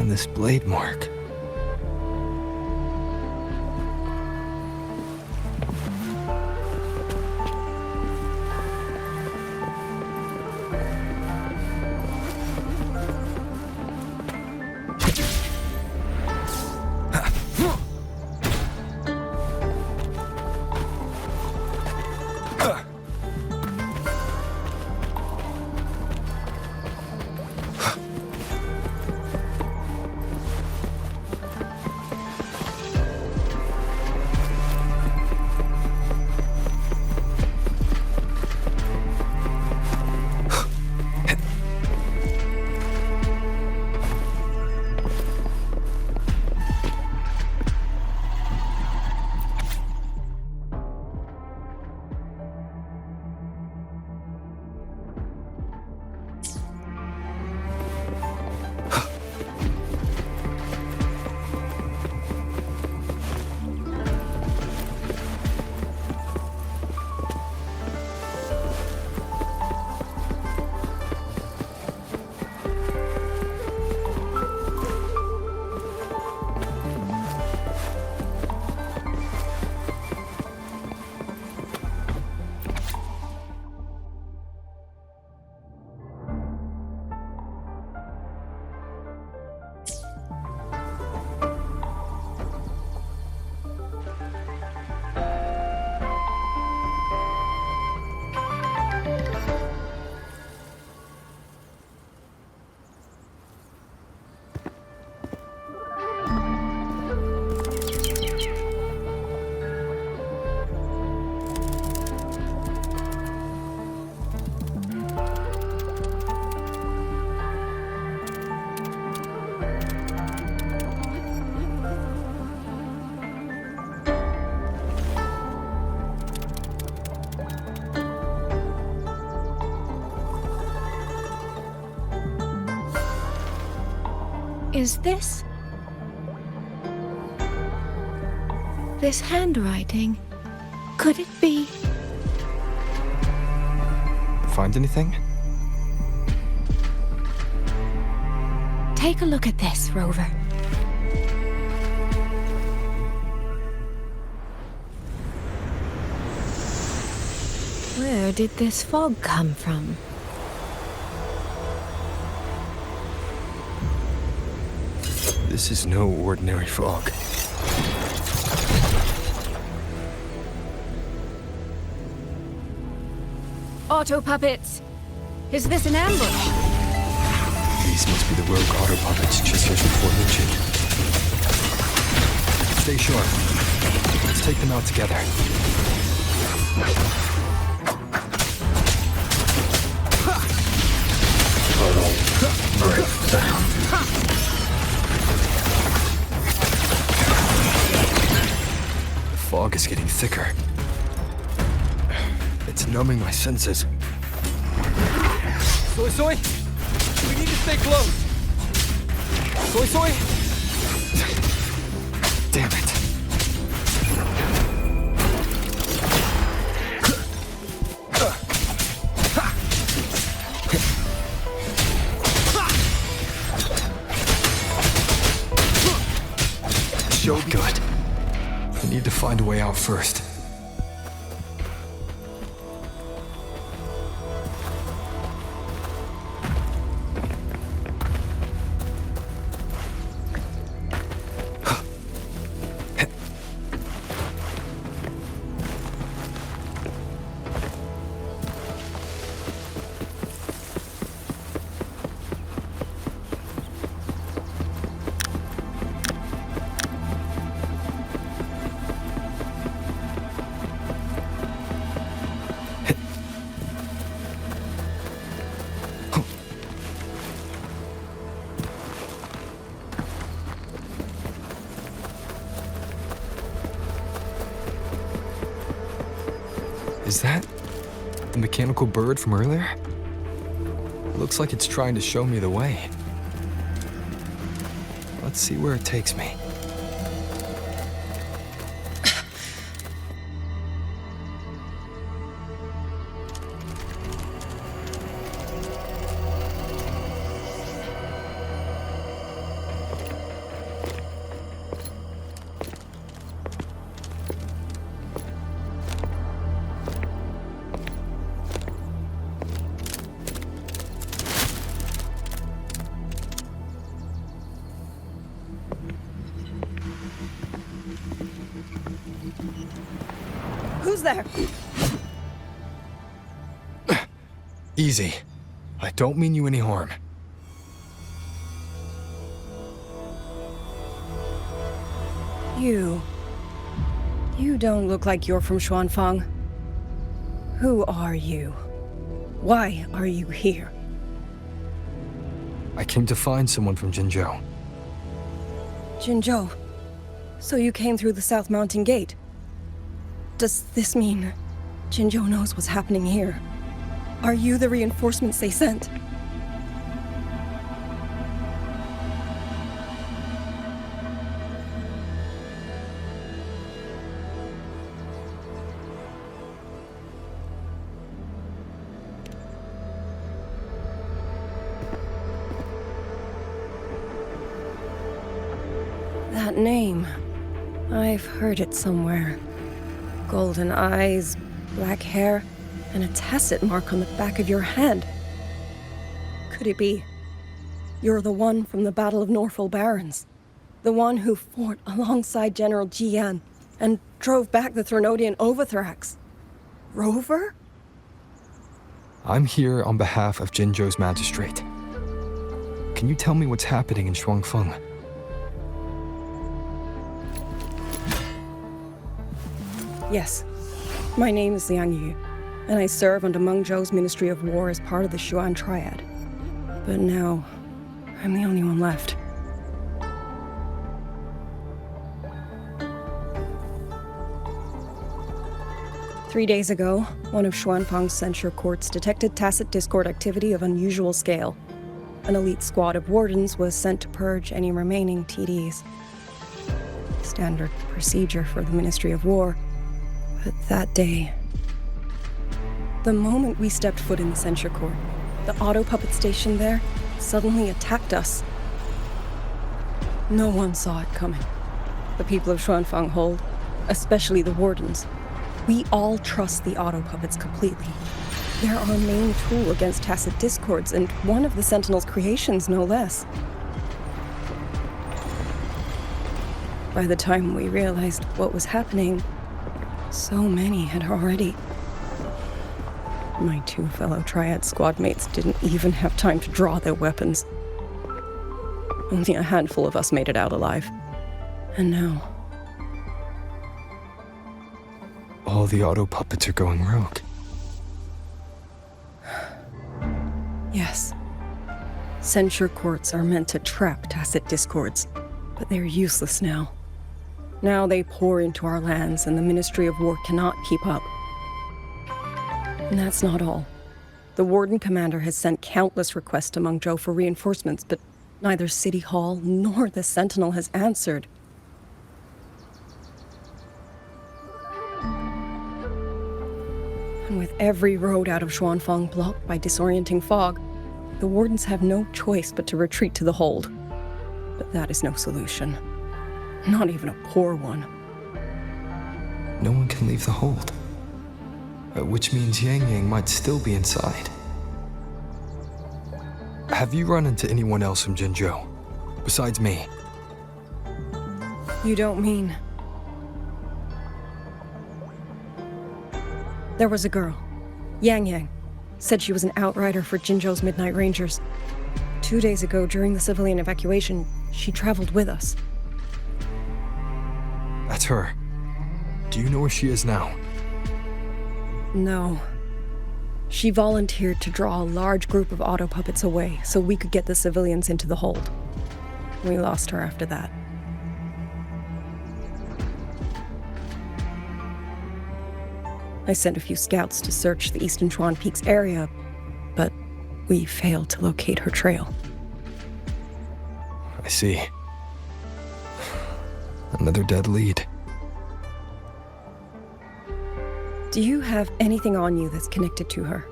And this blade mark. Is this... this handwriting? Could it be... Find anything? Take a look at this, Rover. Where did this fog come from? This is no ordinary fog. Auto puppets! Is this an ambush? These must be the rogue auto puppets Chisia's report mentioned. Stay sharp. Let's take them out together. The fog is getting thicker. It's numbing my senses. SuiSui! We need to stay close! SuiSui! Damn it. So good. I need to find a way out first. Is that the mechanical bird from earlier? Looks like it's trying to show me the way. Let's see where it takes me. Who's there? Easy. I don't mean you any harm. You don't look like you're from Xuanfang. Who are you? Why are you here? I came to find someone from Jinzhou. Jinzhou. So you came through the South Mountain Gate. Does this mean Jinzhou knows what's happening here? Are you the reinforcements they sent? That name. I've heard it somewhere. Golden eyes, black hair, and a tacit mark on the back of your hand. Could it be you're the one from the Battle of Norfolk Barrens? The one who fought alongside General Jian and drove back the Threnodian Overthrax? Rover? I'm here on behalf of Jinzhou's magistrate. Can you tell me what's happening in Xuanfang? Yes. My name is YangYang, and I serve under Meng Zhou's Ministry of War as part of the Xuan Triad. But now, I'm the only one left. Three days ago, one of Xuanfang's censure courts detected tacit discord activity of unusual scale. an elite squad of wardens was sent to purge any remaining TDs. Standard procedure for the Ministry of War. But that day, the moment we stepped foot in the censure court, the auto puppet station there suddenly attacked us. No one saw it coming. The people of Xuanfang hold, especially the wardens. We all trust the auto puppets completely. They're our main tool against tacit discords, and one of the Sentinel's creations, no less. By the time we realized what was happening, so many had already... My 2 fellow Triad squad mates didn't even have time to draw their weapons. Only a handful of us made it out alive. And now... All the auto puppets are going rogue. Yes. Censure courts are meant to trap tacit discords, but they're useless now. Now they pour into our lands, and the Ministry of War cannot keep up. And that's not all. The Warden Commander has sent countless requests to Mengzhou for reinforcements, but neither City Hall nor the Sentinel has answered. And with every road out of Xuanfang blocked by disorienting fog, the Wardens have no choice but to retreat to the hold. But that is no solution. Not even a poor one. No one can leave the hold. Which means YangYang might still be inside. Have you run into anyone else from Jinzhou, besides me? You don't mean... There was a girl, YangYang. Said she was an outrider for Jinzhou's Midnight Rangers. 2 days ago, during the civilian evacuation, she traveled with us. That's her. Do you know where she is now? No. She volunteered to draw a large group of auto puppets away so we could get the civilians into the hold. We lost her after that. I sent a few scouts to search the Eastern Chuan Peaks area, but we failed to locate her trail. I see. Another dead lead. Do you have anything on you that's connected to her?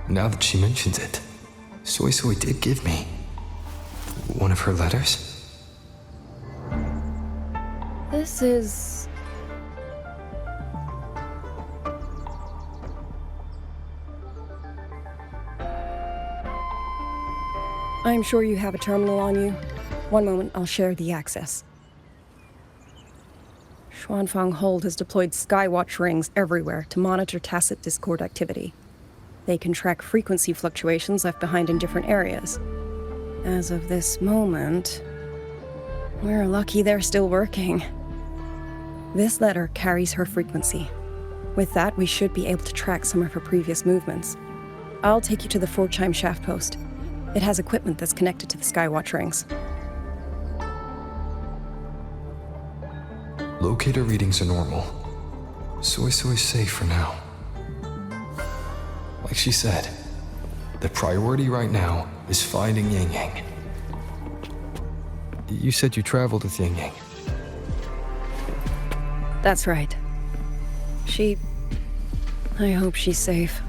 Now that she mentions it, SuiSui did give me one of her letters. This is... I'm sure you have a terminal on you. One moment, I'll share the access. Xuanfang Hold has deployed Skywatch rings everywhere to monitor tacit discord activity. They can track frequency fluctuations left behind in different areas. As of this moment, we're lucky they're still working. This letter carries her frequency. With that, we should be able to track some of her previous movements. I'll take you to the 4-chime shaft post. It has equipment that's connected to the Skywatch rings. Locator readings are normal. SuiSui's safe for now. Like she said, the priority right now is finding YangYang. You said you traveled with YangYang. That's right. I hope she's safe.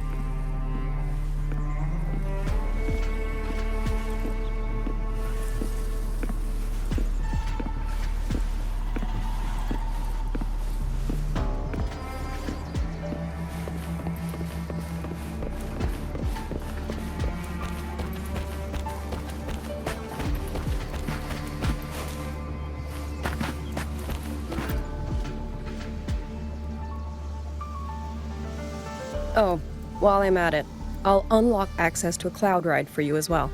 Oh, while I'm at it, I'll unlock access to a cloud ride for you as well.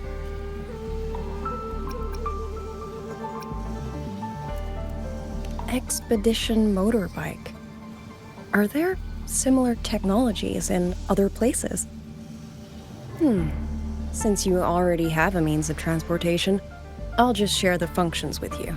Expedition motorbike. Are there similar technologies in other places? Since you already have a means of transportation, I'll just share the functions with you.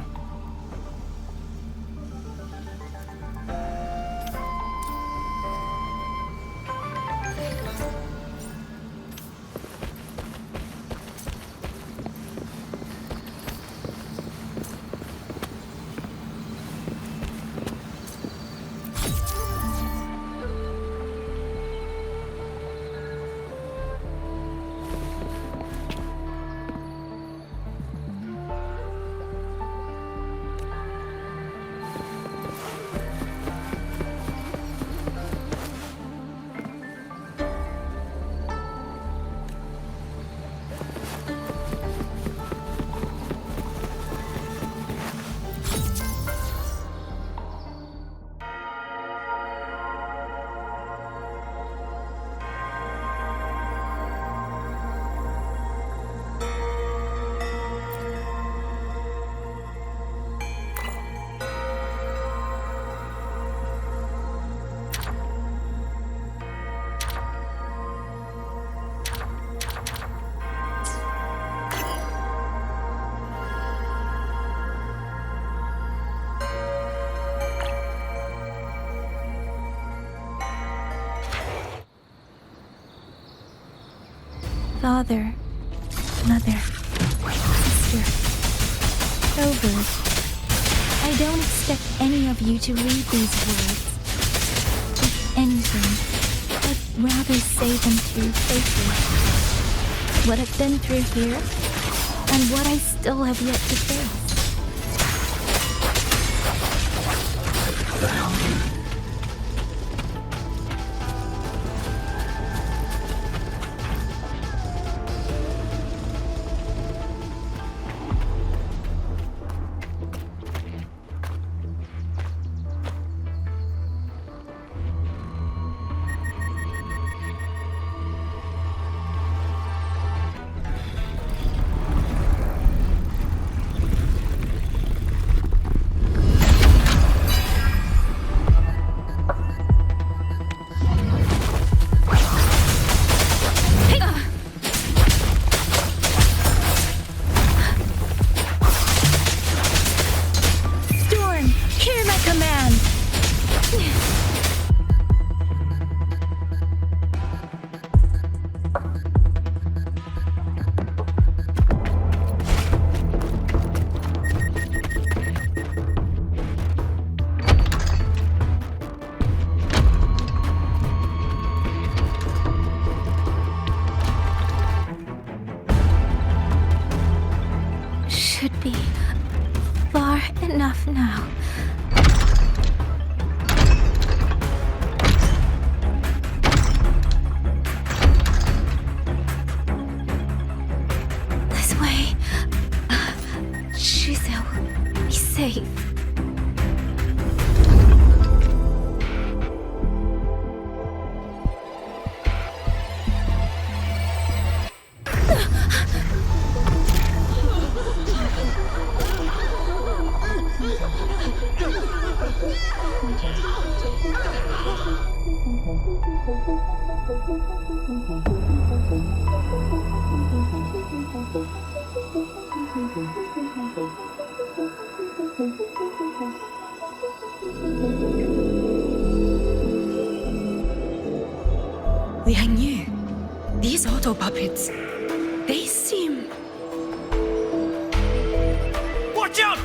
father, mother, sister, over. I don't expect any of you to read these words. If anything, I'd rather say them to your faces. What I've been through here, and what I still have yet to face. Should be far enough now. This way. SuiSui will be safe. Liangyu, these auto puppets, they seem... Watch out!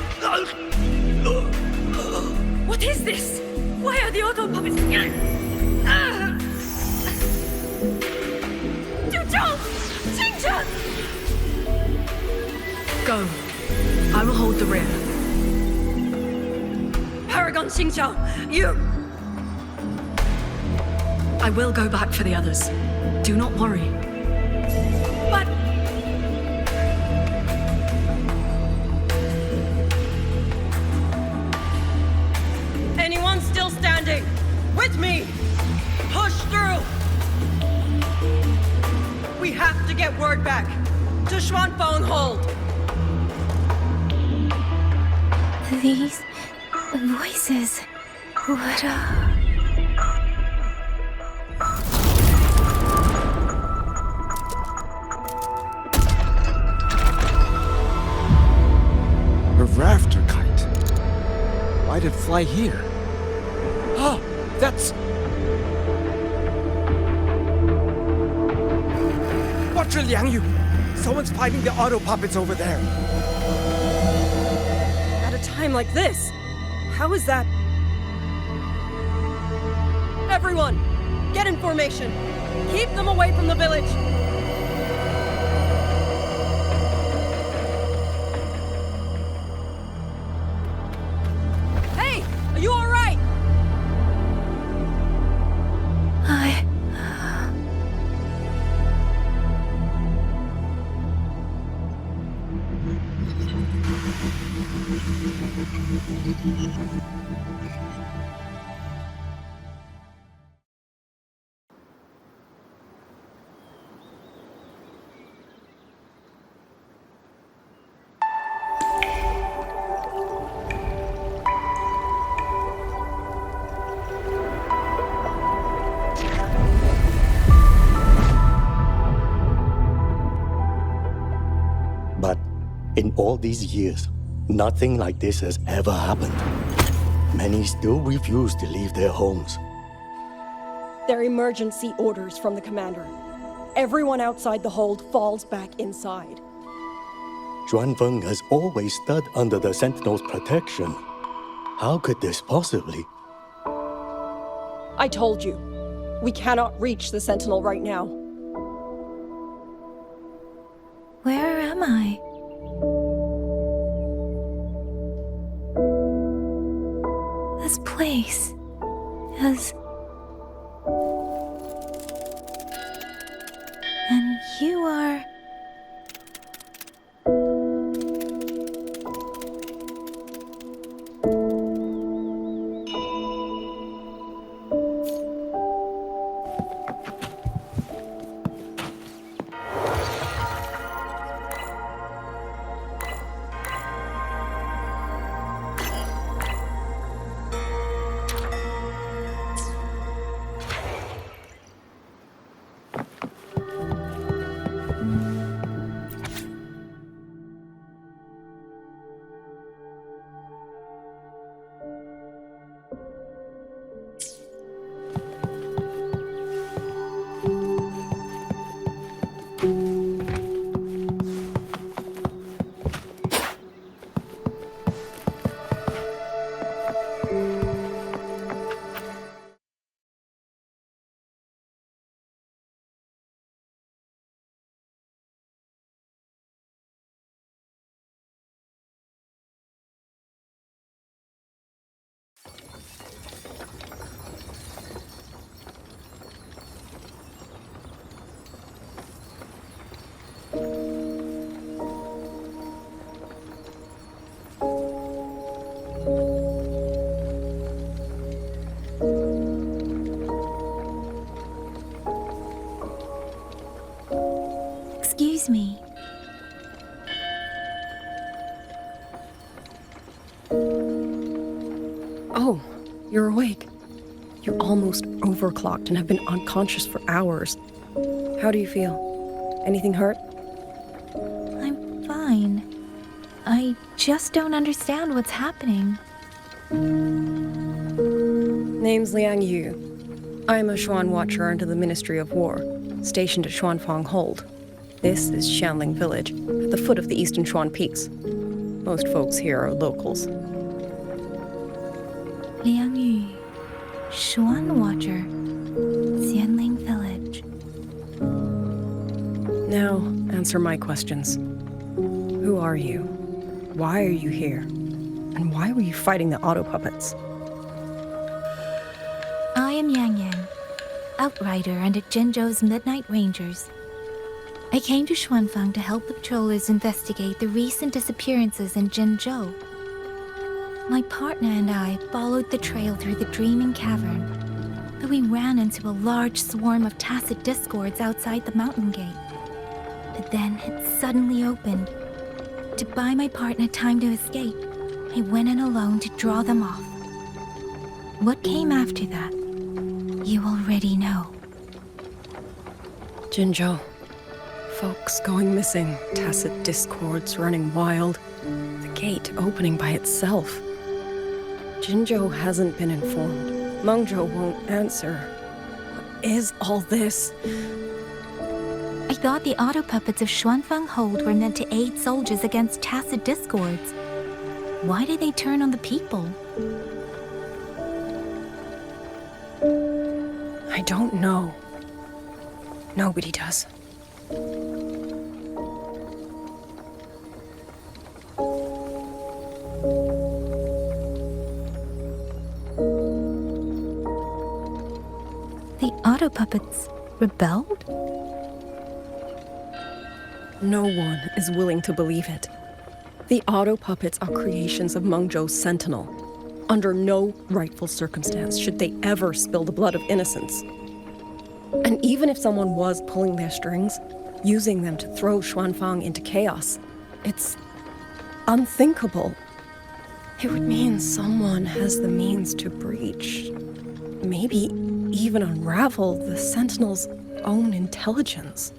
What is this? Why are the auto puppets... Go. I will hold the rear. Paragon Xingqiao, you... I will go back for the others. Do not worry. But... Anyone still standing? With me! Push through! We have to get word back to Xuanfang hold. These voices, what A rafter kite. Why'd it fly here? Oh, that's... Watch your Liangyu! Someone's fighting the auto puppets over there. At a time like this, how is that? Everyone, get in formation. Keep them away from the village. Hey, are you all right? But in all these years, nothing like this has ever happened. Many still refuse to leave their homes. They're emergency orders from the commander. everyone outside the hold falls back inside. Xuanfang has always stood under the Sentinel's protection. How could this possibly? I told you, we cannot reach the Sentinel right now. Where am I? This place is... And you are... Excuse me. Oh, you're awake. You're almost overclocked and have been unconscious for hours. How do you feel? Anything hurt? I'm fine. I just don't understand what's happening. Name's Liang Yu. I'm a Xuan Watcher under the Ministry of War, stationed at Xuanfang Hold. This is Xianling Village, at the foot of the Eastern Xuan Peaks. Most folks here are locals. Liang Yu, Xuan Watcher, Xianling Village. Now, answer my questions. Who are you? Why are you here? And why were you fighting the auto puppets? I am YangYang, outrider under Jinzhou's Midnight Rangers. I came to Xuanfang to help the patrollers investigate the recent disappearances in Jinzhou. My partner and I followed the trail through the Dreaming Cavern, but we ran into a large swarm of tacit discords outside the mountain gate. But then it suddenly opened. To buy my partner time to escape, I went in alone to draw them off. What came after that, you already know. Jinzhou. Folks going missing, tacit discords running wild, the gate opening by itself. Jinzhou hasn't been informed. Mengzhou won't answer. What is all this? I thought the auto puppets of Xuanfang Hold were meant to aid soldiers against tacit discords. Why did they turn on the people? I don't know. Nobody does. The auto puppets rebelled? No one is willing to believe it. The auto puppets are creations of Mengzhou's Sentinel. Under no rightful circumstance should they ever spill the blood of innocents. And even if someone was pulling their strings, using them to throw Xuanfang into chaos, it's unthinkable. It would mean someone has the means to breach, maybe even unravel the Sentinel's own intelligence.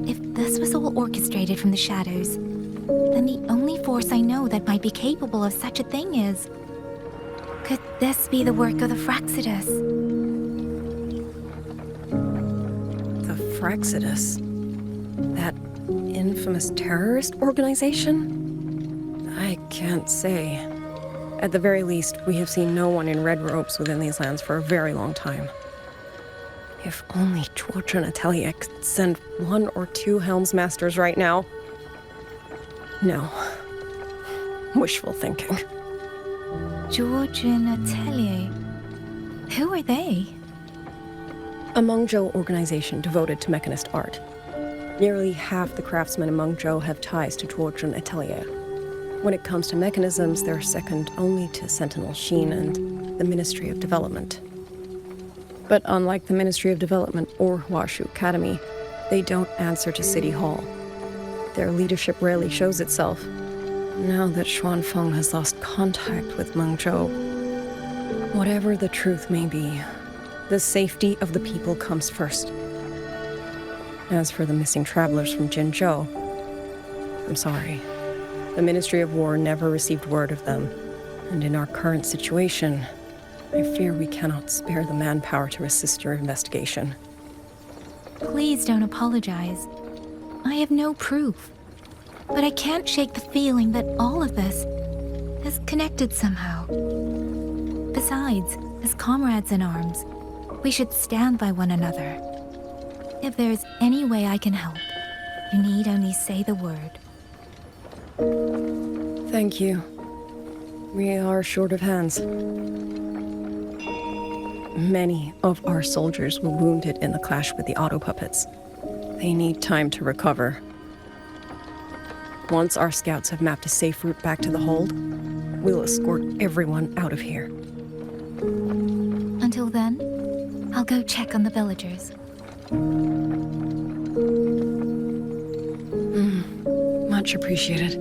If this was all orchestrated from the shadows, then the only force I know that might be capable of such a thing is... Could this be the work of the Fraxidus? The for Exodus? That infamous terrorist organization? I can't say. At the very least, we have seen no one in red robes within these lands for a very long time. If only George and Atelier could send 1 or 2 Helmsmasters right now. No. Wishful thinking. George and Atelier. Who are they? A Mengzhou organization devoted to mechanist art. Nearly half the craftsmen in Mengzhou have ties to George and Atelier. When it comes to mechanisms, they're second only to Sentinel Sheen and the Ministry of Development. But unlike the Ministry of Development or Huashu Academy, they don't answer to City Hall. Their leadership rarely shows itself. Now that Xuanfang has lost contact with Mengzhou, whatever the truth may be, the safety of the people comes first. As for the missing travelers from Jinzhou, I'm sorry. The Ministry of War never received word of them, and in our current situation, I fear we cannot spare the manpower to assist your investigation. Please don't apologize. I have no proof. But I can't shake the feeling that all of this is connected somehow. Besides, as comrades in arms, we should stand by one another. If there's any way I can help, you need only say the word. Thank you. We are short of hands. Many of our soldiers were wounded in the clash with the auto puppets. They need time to recover. Once our scouts have mapped a safe route back to the hold, we'll escort everyone out of here. Until then, I'll go check on the villagers. Much appreciated.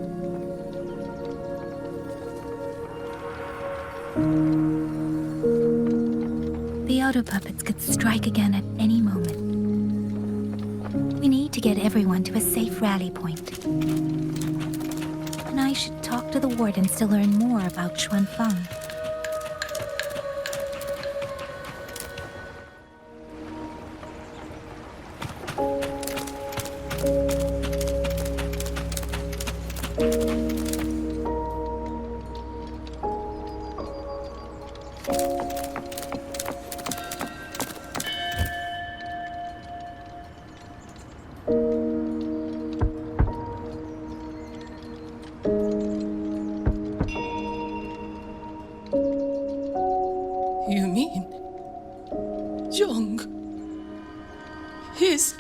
The auto puppets could strike again at any moment. We need to get everyone to a safe rally point. And I should talk to the wardens to learn more about Xuanfang. You mean Young? He's...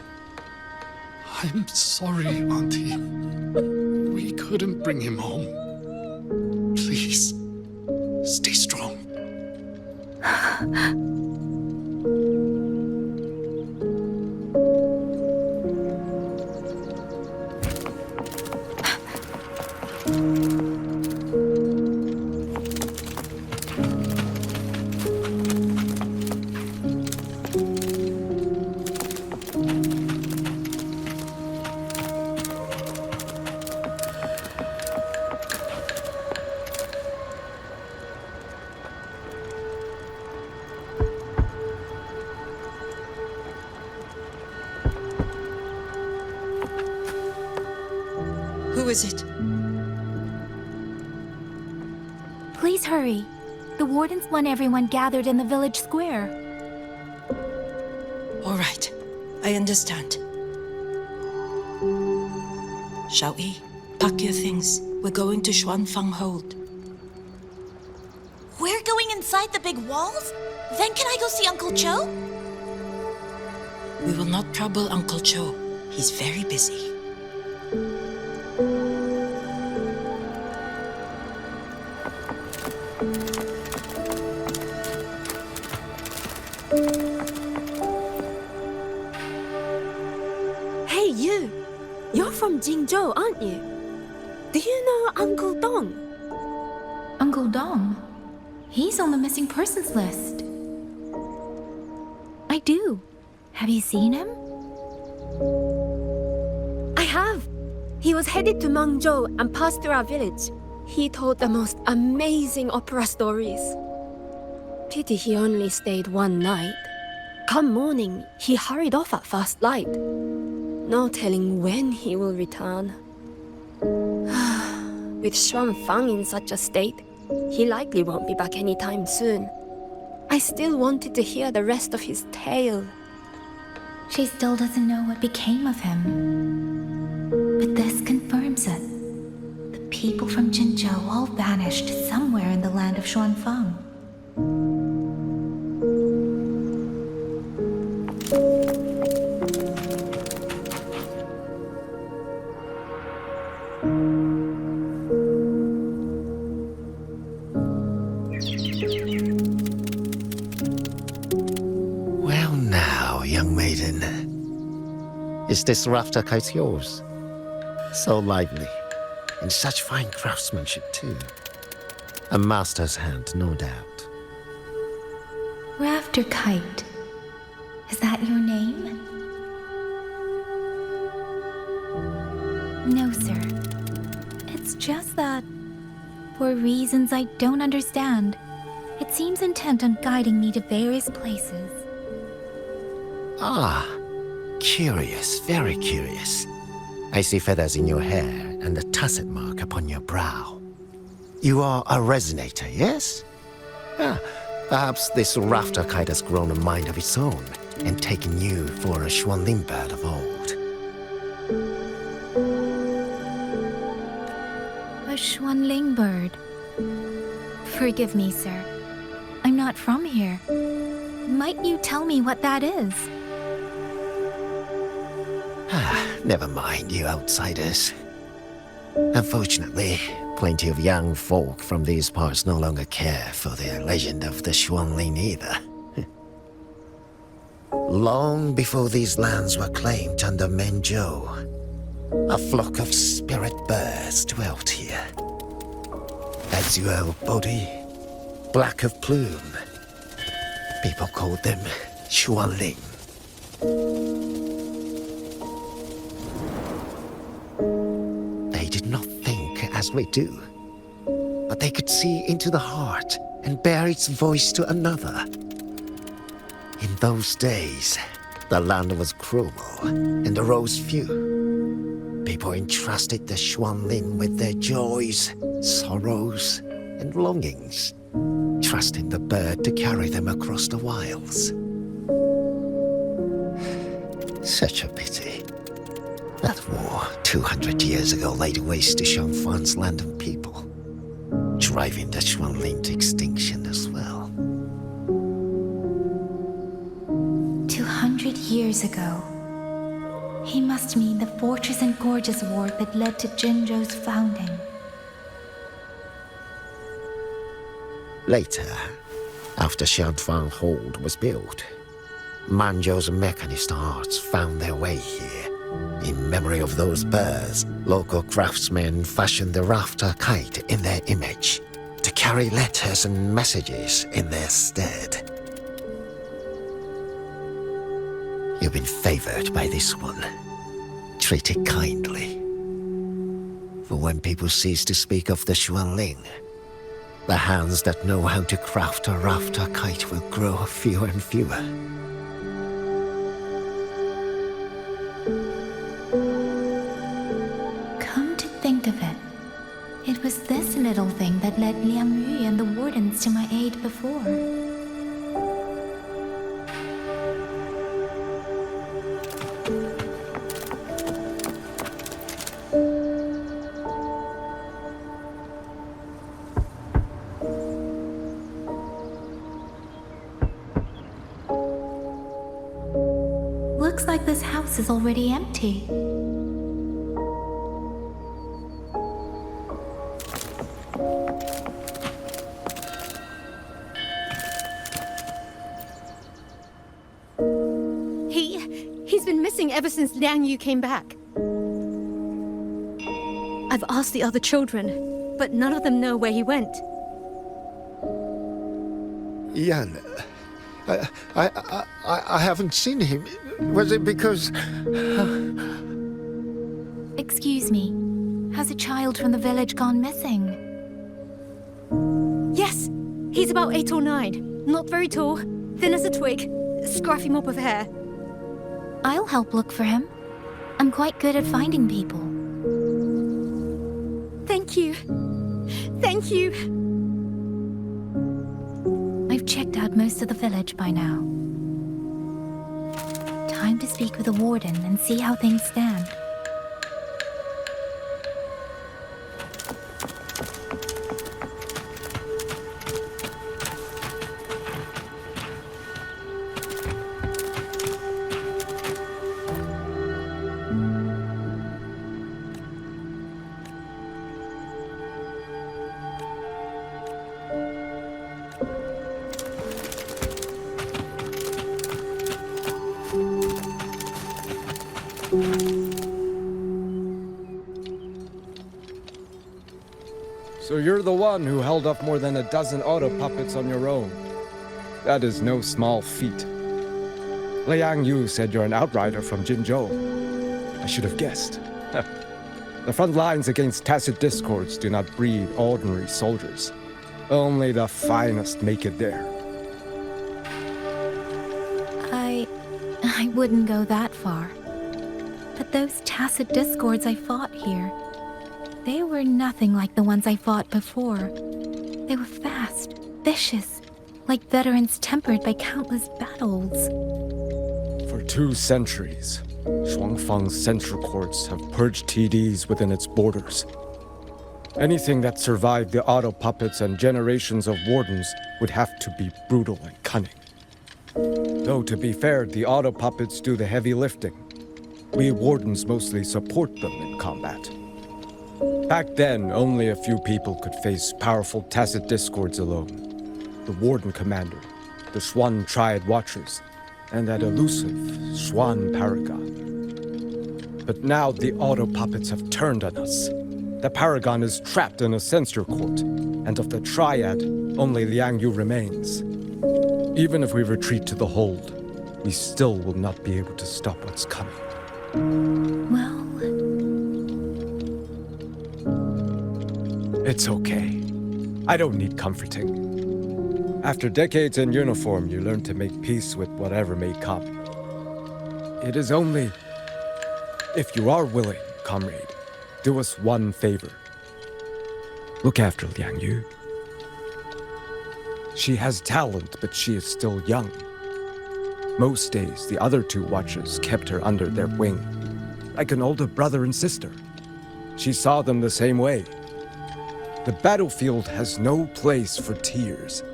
I'm sorry, Auntie. We couldn't bring him home. Please, stay strong. Who is it? Please hurry. The wardens want everyone gathered in the village square. All right, I understand. Shall we? Pack your things. We're going to Xuanfang Hold. We're going inside the big walls? Then can I go see Uncle Cho? We will not trouble Uncle Cho. He's very busy. Hey, you! You're from Jingzhou, aren't you? Do you know Uncle Dong? Uncle Dong? He's on the missing persons list. I do. Have you seen him? I have. He was headed to Mengzhou and passed through our village. He told the most amazing opera stories. Pity he only stayed one night. Come morning, he hurried off at first light. No telling when he will return. With Xuanfang in such a state, he likely won't be back anytime soon. I still wanted to hear the rest of his tale. She still doesn't know what became of him. But this confirms it. The people from Jinzhou all vanished somewhere in the land of Xuanfang. Well now, young maiden. Is this rafter kite yours? So lively, and such fine craftsmanship too. A master's hand, no doubt. Rafter Kite. Is that your name? No, sir. It's just that, for reasons I don't understand, it seems intent on guiding me to various places. Ah, curious, very curious. I see feathers in your hair and a tacet mark upon your brow. You are a resonator, yes? Ah, perhaps this rafter kite has grown a mind of its own and taken you for a Xuanling bird of old. A Xuanling bird. Forgive me, sir. I'm not from here. Might you tell me what that is? Never mind, you outsiders. Unfortunately, plenty of young folk from these parts no longer care for the legend of the Xuanling either. Long before these lands were claimed under Menzhou, a flock of spirit birds dwelt here. Azure body, black of plume. People called them Xuanling. They did not think as we do, but they could see into the heart and bear its voice to another. In those days, the land was cruel and arose few. People entrusted the Xuanling with their joys, sorrows, and longings, trusting the bird to carry them across the wilds. Such a pity. That war 200 years ago laid waste to Xuanfang's land and people, driving the Xuanling to extinction as well. 200 years ago. He must mean the Fortress and Gorges War that led to Jinzhou's founding. Later, after Xuanfang Hold was built, Manzhou's mechanist arts found their way here. In memory of those birds, local craftsmen fashioned the rafter kite in their image to carry letters and messages in their stead. You've been favored by this one. Treat it kindly. For when people cease to speak of the Xuanling, the hands that know how to craft a rafter kite will grow fewer and fewer. Come to think of it, it was this little thing that led Liang Yu and the wardens to my aid before. Looks like this house is already empty. He's been missing ever since Liang Yu came back. I've asked the other children, but none of them know where he went. Yan, I haven't seen him. Was it because... Excuse me, has a child from the village gone missing? Yes, he's about 8 or 9. Not very tall, thin as a twig, scruffy mop of hair. I'll help look for him. I'm quite good at finding people. Thank you. Thank you. I've checked out most of the village by now. Time to speak with the warden and see how things stand. So you're the one who held up more than a dozen auto puppets on your own. That is no small feat. Liang Yu said you're an outrider from Jinzhou. I should have guessed. The front lines against tacit discords do not breed ordinary soldiers. Only the finest make it there. I wouldn't go that far. But those tacit discords I fought here, they were nothing like the ones I fought before. They were fast, vicious, like veterans tempered by countless battles. For 2 centuries, Xuanfang's central courts have purged TDs within its borders. Anything that survived the auto puppets and generations of wardens would have to be brutal and cunning. Though, to be fair, the auto puppets do the heavy lifting. We wardens mostly support them in combat. Back then, only a few people could face powerful tacit discords alone. The warden commander, the Xuan Triad Watchers, and that elusive Xuan Paragon. But now the auto puppets have turned on us. The Paragon is trapped in a censor court, and of the Triad, only Liang Yu remains. Even if we retreat to the hold, we still will not be able to stop what's coming. Well... It's okay. I don't need comforting. After decades in uniform, you learn to make peace with whatever may come. It is only... If you are willing, comrade, do us one favor. Look after Liang Yu. She has talent, but she is still young. Most days, the other 2 watchers kept her under their wing, like an older brother and sister. She saw them the same way. The battlefield has no place for tears,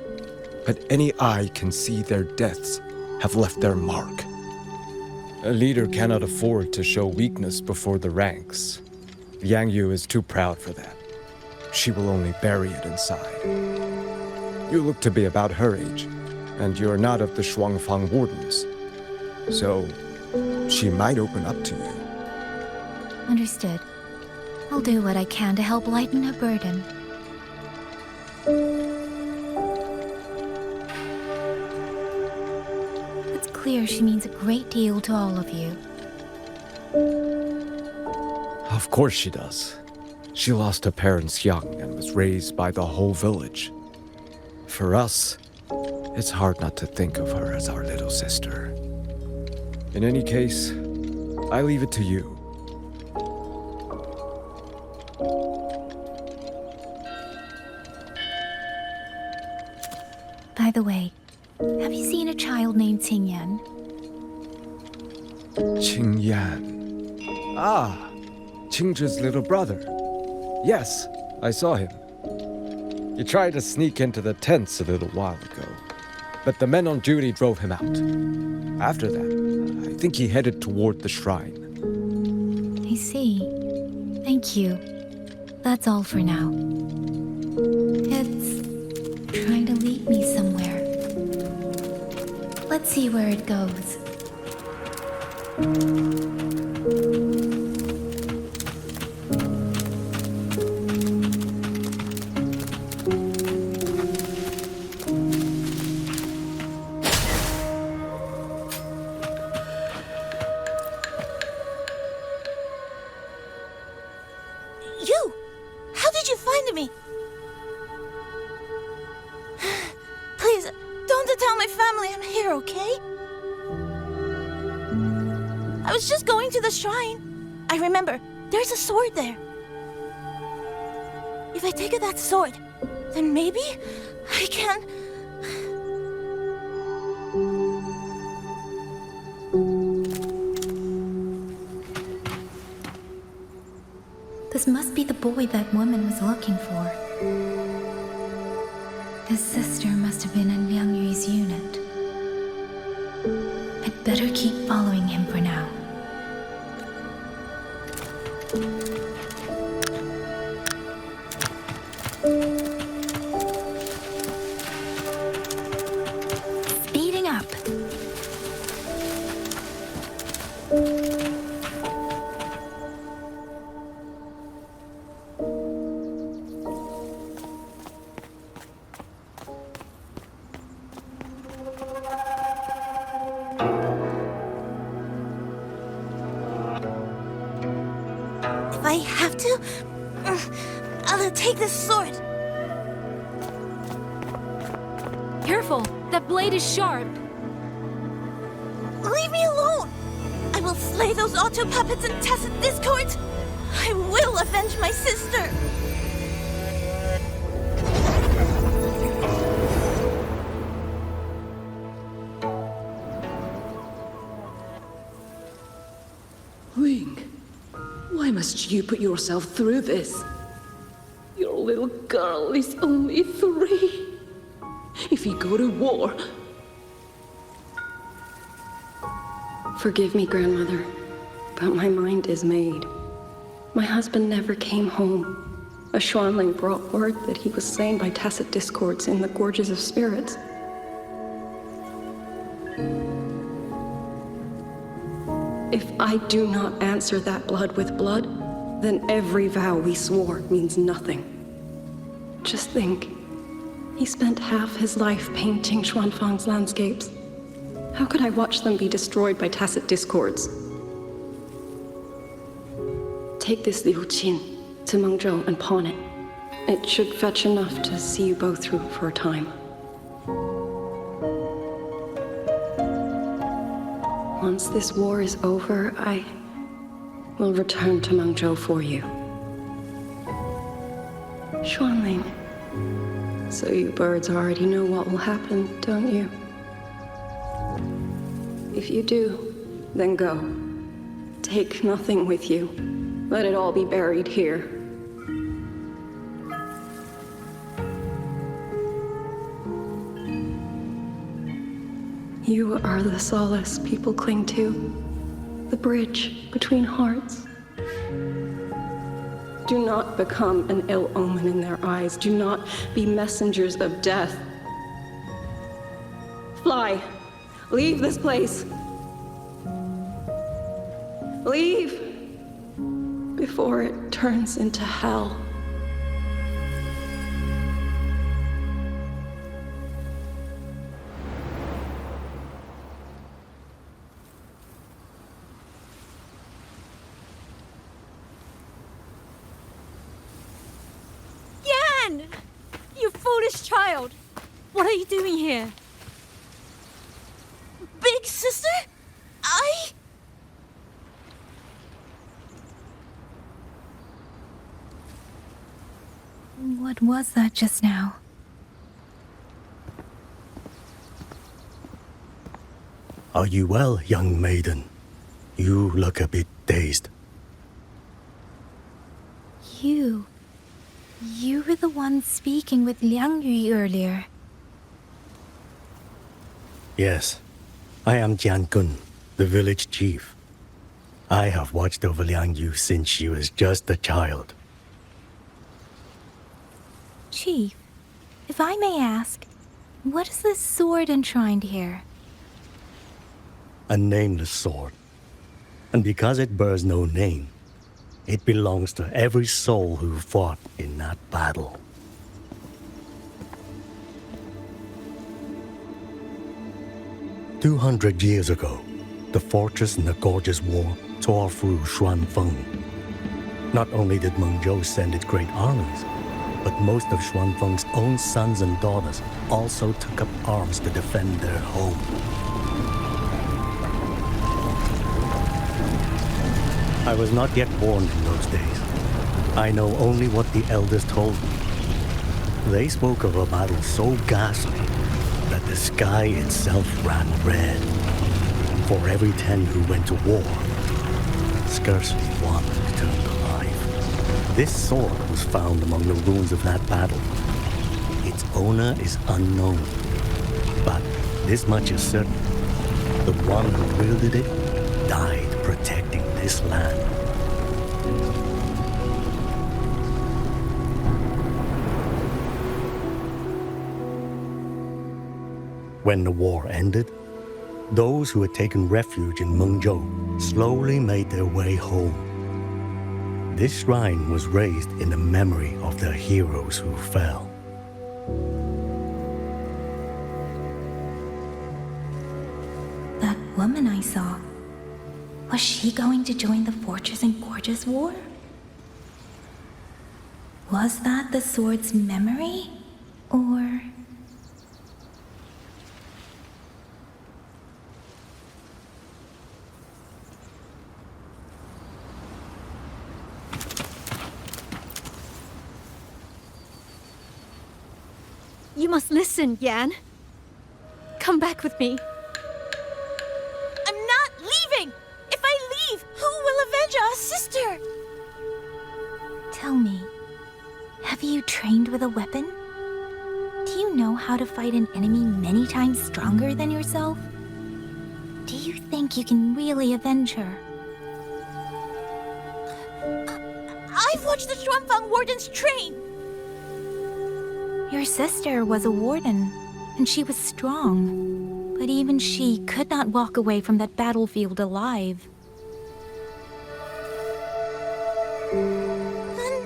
but any eye can see their deaths have left their mark. A leader cannot afford to show weakness before the ranks. Liang Yu is too proud for that. She will only bury it inside. You look to be about her age, and you're not of the Xuanfang wardens. So, she might open up to you. Understood. I'll do what I can to help lighten her burden. It's clear she means a great deal to all of you. Of course she does. She lost her parents young and was raised by the whole village. For us, it's hard not to think of her as our little sister. In any case, I leave it to you. By the way, have you seen a child named Qingyan? Qingyan. Ah, Qingzhi's little brother. Yes, I saw him. He tried to sneak into the tents a little while ago, but the men on duty drove him out. After that, I think he headed toward the shrine. I see. Thank you. That's all for now. It's trying to lead me somewhere. Let's see where it goes. You! How did you find me? Please, don't tell my family I'm here, okay? I was just going to the shrine. I remember, there's a sword there. If I take that sword, then maybe I can... This must be the boy that woman was looking for. His sister must have been in Liang Yu's unit. I'd better keep following him for now. Speeding up. If I have to, I'll take this sword. Careful! That blade is sharp! Leave me alone! I will slay those auto puppets and tacit discords! I will avenge my sister! Wing, why must you put yourself through this? Your little girl is only 3. If you go to war... Forgive me, Grandmother, but my mind is made. My husband never came home. A Xuanfang brought word that he was slain by tacit discords in the Gorges of Spirits. If I do not answer that blood with blood, then every vow we swore means nothing. Just think, he spent half his life painting Xuanfang's landscapes. How could I watch them be destroyed by tacit discords? Take this Liu Qin to Mengzhou and pawn it. It should fetch enough to see you both through for a time. Once this war is over, I will return to Mengzhou for you. Xuanling. So you birds already know what will happen, don't you? If you do, then go. Take nothing with you. Let it all be buried here. You are the solace people cling to, the bridge between hearts. Do not become an ill omen in their eyes. Do not be messengers of death. Fly. Leave this place. Leave before it turns into hell. Yan! You foolish child! What are you doing here? Big sister? What was that just now? Are you well, young maiden? You look a bit dazed. You were the one speaking with Liang Yu earlier. Yes, I am Jian Kun, the village chief. I have watched over Liang Yu since she was just a child. Chief, if I may ask, what is this sword enshrined here? A nameless sword. And because it bears no name, it belongs to every soul who fought in that battle. "200 years ago, the fortress in the Gorgeous War tore through Xuanfang. Not only did Mengzhou send its great armies, but most of Xuanfang's own sons and daughters also took up arms to defend their home. I was not yet born in those days. I know only what the elders told me. They spoke of a battle so ghastly that the sky itself ran red. For every 10 who went to war, scarcely one returned alive. This sword was found among the ruins of that battle. Its owner is unknown, but this much is certain. The one who wielded it died protecting this land. When the war ended, those who had taken refuge in Mengzhou slowly made their way home. This shrine was raised in the memory of the heroes who fell. That woman I saw, was she going to join the Fortress and Gorges War? Was that the sword's memory? Or... You must listen, Yan. Come back with me. I'm not leaving! If I leave, who will avenge our sister? Tell me, have you trained with a weapon? Do you know how to fight an enemy many times stronger than yourself? Do you think you can really avenge her? I've watched the Xuanfang wardens train! Your sister was a warden, and she was strong. But even she could not walk away from that battlefield alive. Then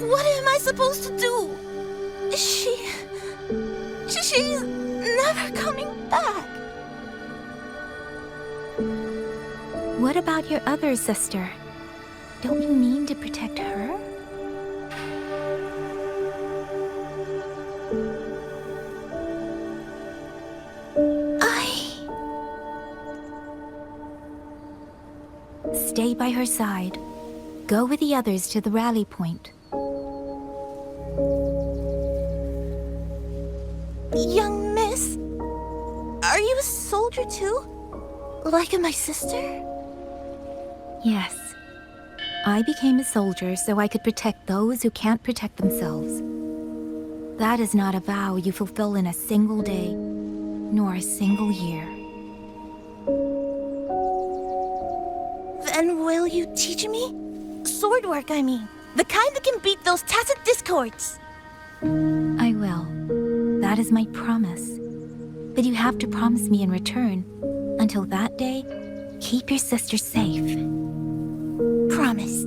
what am I supposed to do? She's never coming back. What about your other sister? Don't you mean to protect her? Stay by her side. Go with the others to the rally point. Young miss, are you a soldier too? Like my sister? Yes. I became a soldier so I could protect those who can't protect themselves. That is not a vow you fulfill in a single day, nor a single year. Then will you teach me? Sword work, I mean. The kind that can beat those tacit discords. I will. That is my promise. But you have to promise me in return. Until that day, keep your sister safe. Promise.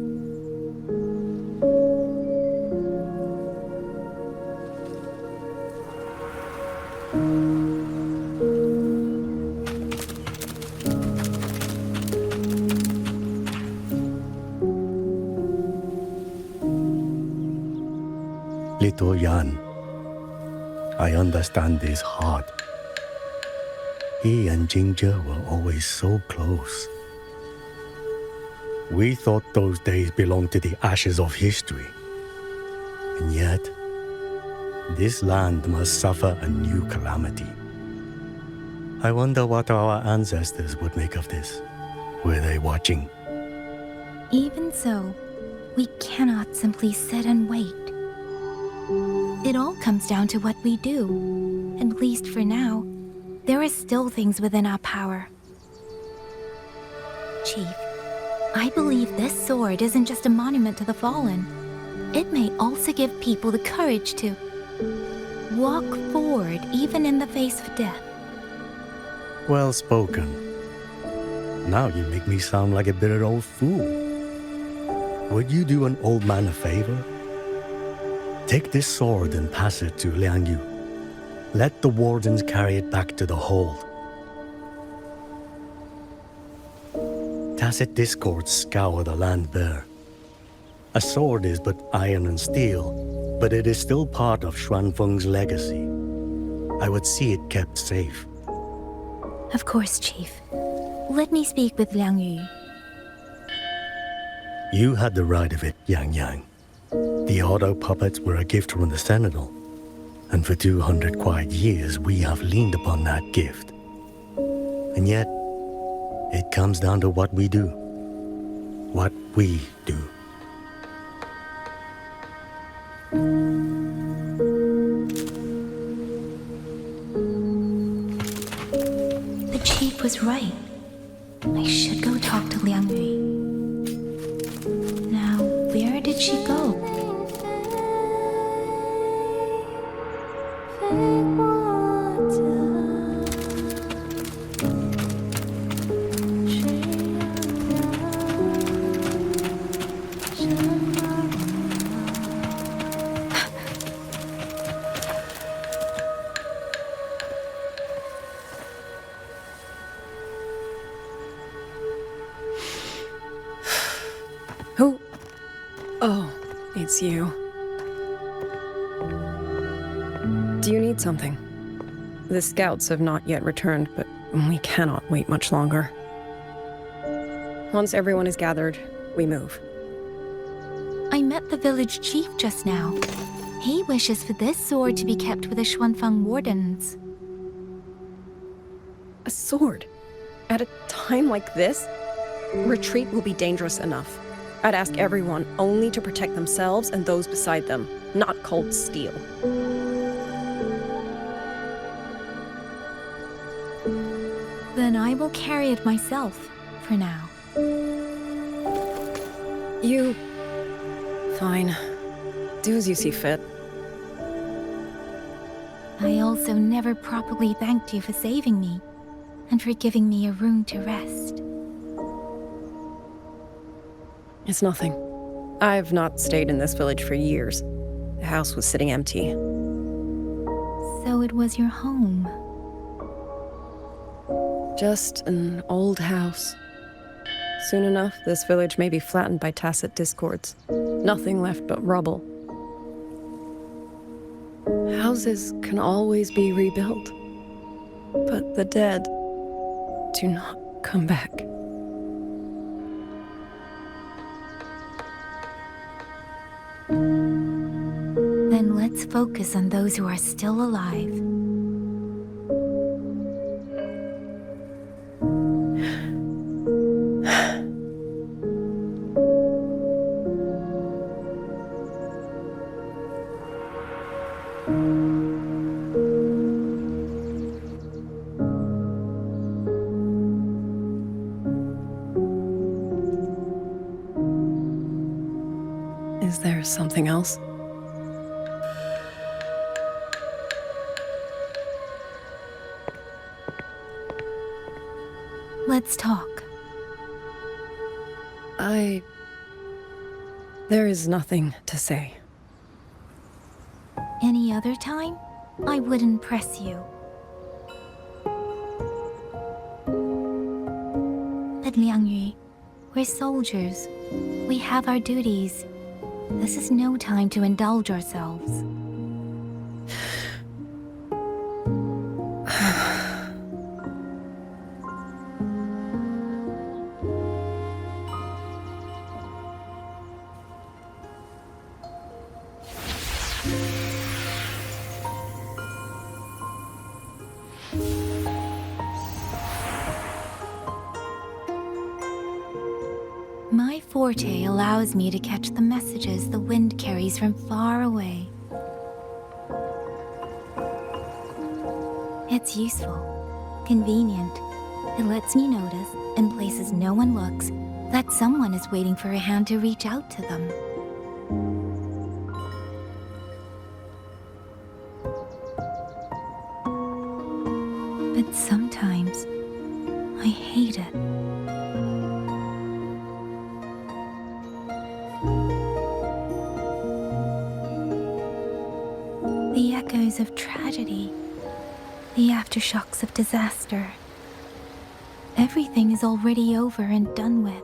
Little Yan, I understand his heart. He and Jingjie were always so close. We thought those days belonged to the ashes of history. And yet, this land must suffer a new calamity. I wonder what our ancestors would make of this. Were they watching? Even so, we cannot simply sit and wait. It all comes down to what we do. At least for now, there are still things within our power. Chief, I believe this sword isn't just a monument to the fallen. It may also give people the courage to walk forward even in the face of death. Well spoken. Now you make me sound like a bitter old fool. Would you do an old man a favor? Take this sword and pass it to Liang Yu. Let the wardens carry it back to the hold. Tacit discords scour the land bare. A sword is but iron and steel, but it is still part of Xuanfang's legacy. I would see it kept safe. Of course, Chief. Let me speak with Liang Yu. You had the right of it, YangYang. The auto puppets were a gift from the Sentinel, and for 200 quiet years we have leaned upon that gift. And yet, it comes down to what we do. What we do. The chief was right. I should go talk to Liang Yui. Now, where did she go? Who? Oh, it's you. Do you need something? The scouts have not yet returned, but we cannot wait much longer. Once everyone is gathered, we move. I met the village chief just now. He wishes for this sword to be kept with the Xuanfang wardens. A sword? At a time like this? Retreat will be dangerous enough. I'd ask everyone only to protect themselves and those beside them, not cold steel. Then I will carry it myself, for now. You... Fine. Do as you see fit. I also never properly thanked you for saving me, and for giving me a room to rest. It's nothing. I've not stayed in this village for years. The house was sitting empty. So it was your home. Just an old house. Soon enough, this village may be flattened by tacit discords. Nothing left but rubble. Houses can always be rebuilt. But the dead do not come back. Then let's focus on those who are still alive. Is there something else? Let's talk. There is nothing to say. Any other time, I wouldn't press you. But Liang Yui, we're soldiers. We have our duties. This is no time to indulge ourselves. My forte allows me to catch the messages the wind carries from far away. It's useful, convenient. It lets me notice, in places no one looks, that someone is waiting for a hand to reach out to them. But sometimes, I hate it. The echoes of tragedy, the aftershocks of disaster. Everything is already over and done with.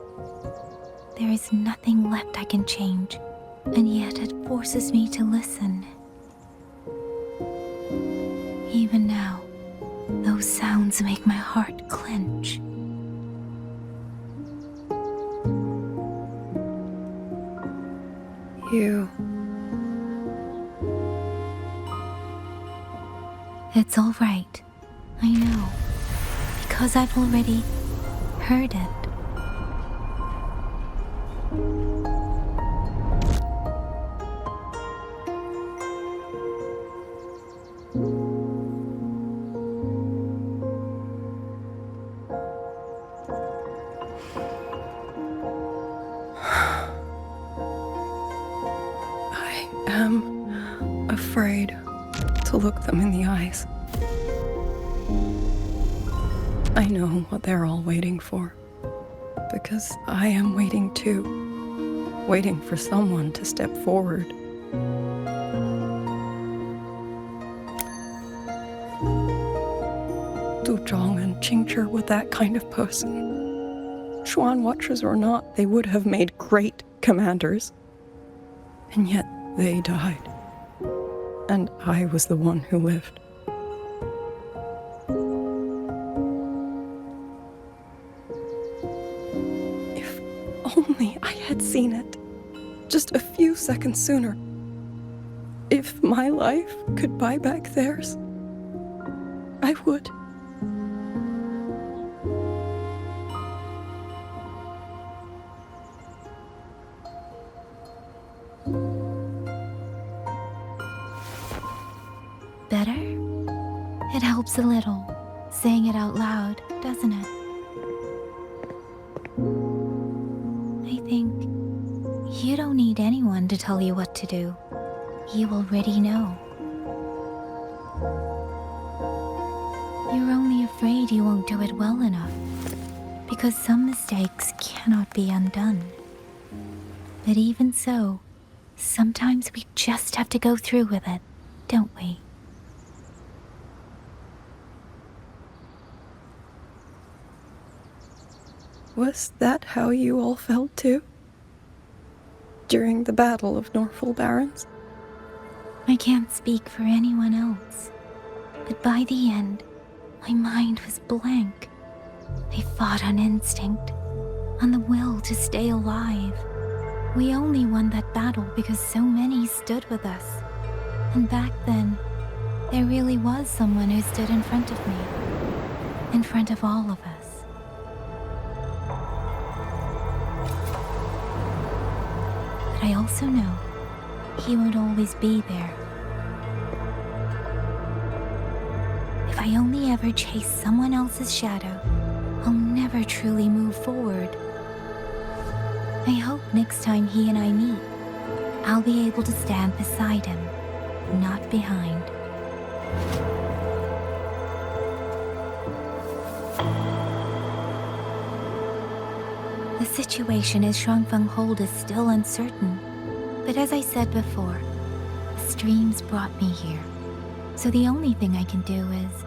There is nothing left I can change, and yet it forces me to listen. Even now, those sounds make my heart clench. It's all right. I know. Because I've already heard it. I am afraid to look them in the eyes. I know what they're all waiting for. Because I am waiting too. Waiting for someone to step forward. Du Zhong and Qingzhi were that kind of person. Xuan Watchers or not, they would have made great commanders. And yet they died. And I was the one who lived. If only I had seen it. Just a few seconds sooner. If my life could buy back theirs, I would. Better? It helps a little, saying it out loud, doesn't it? I think you don't need anyone to tell you what to do. You already know. You're only afraid you won't do it well enough, because some mistakes cannot be undone. But even so, sometimes we just have to go through with it, don't we? Was that how you all felt too? During the Battle of Norfolk Barrens? I can't speak for anyone else, but by the end, my mind was blank. I fought on instinct, on the will to stay alive. We only won that battle because so many stood with us. And back then, there really was someone who stood in front of me, in front of all of us. But I also know he won't always be there. If I only ever chase someone else's shadow, I'll never truly move forward. I hope next time he and I meet, I'll be able to stand beside him, not behind. The situation as Xuanfang hold is still uncertain, but as I said before, the streams brought me here, so the only thing I can do is...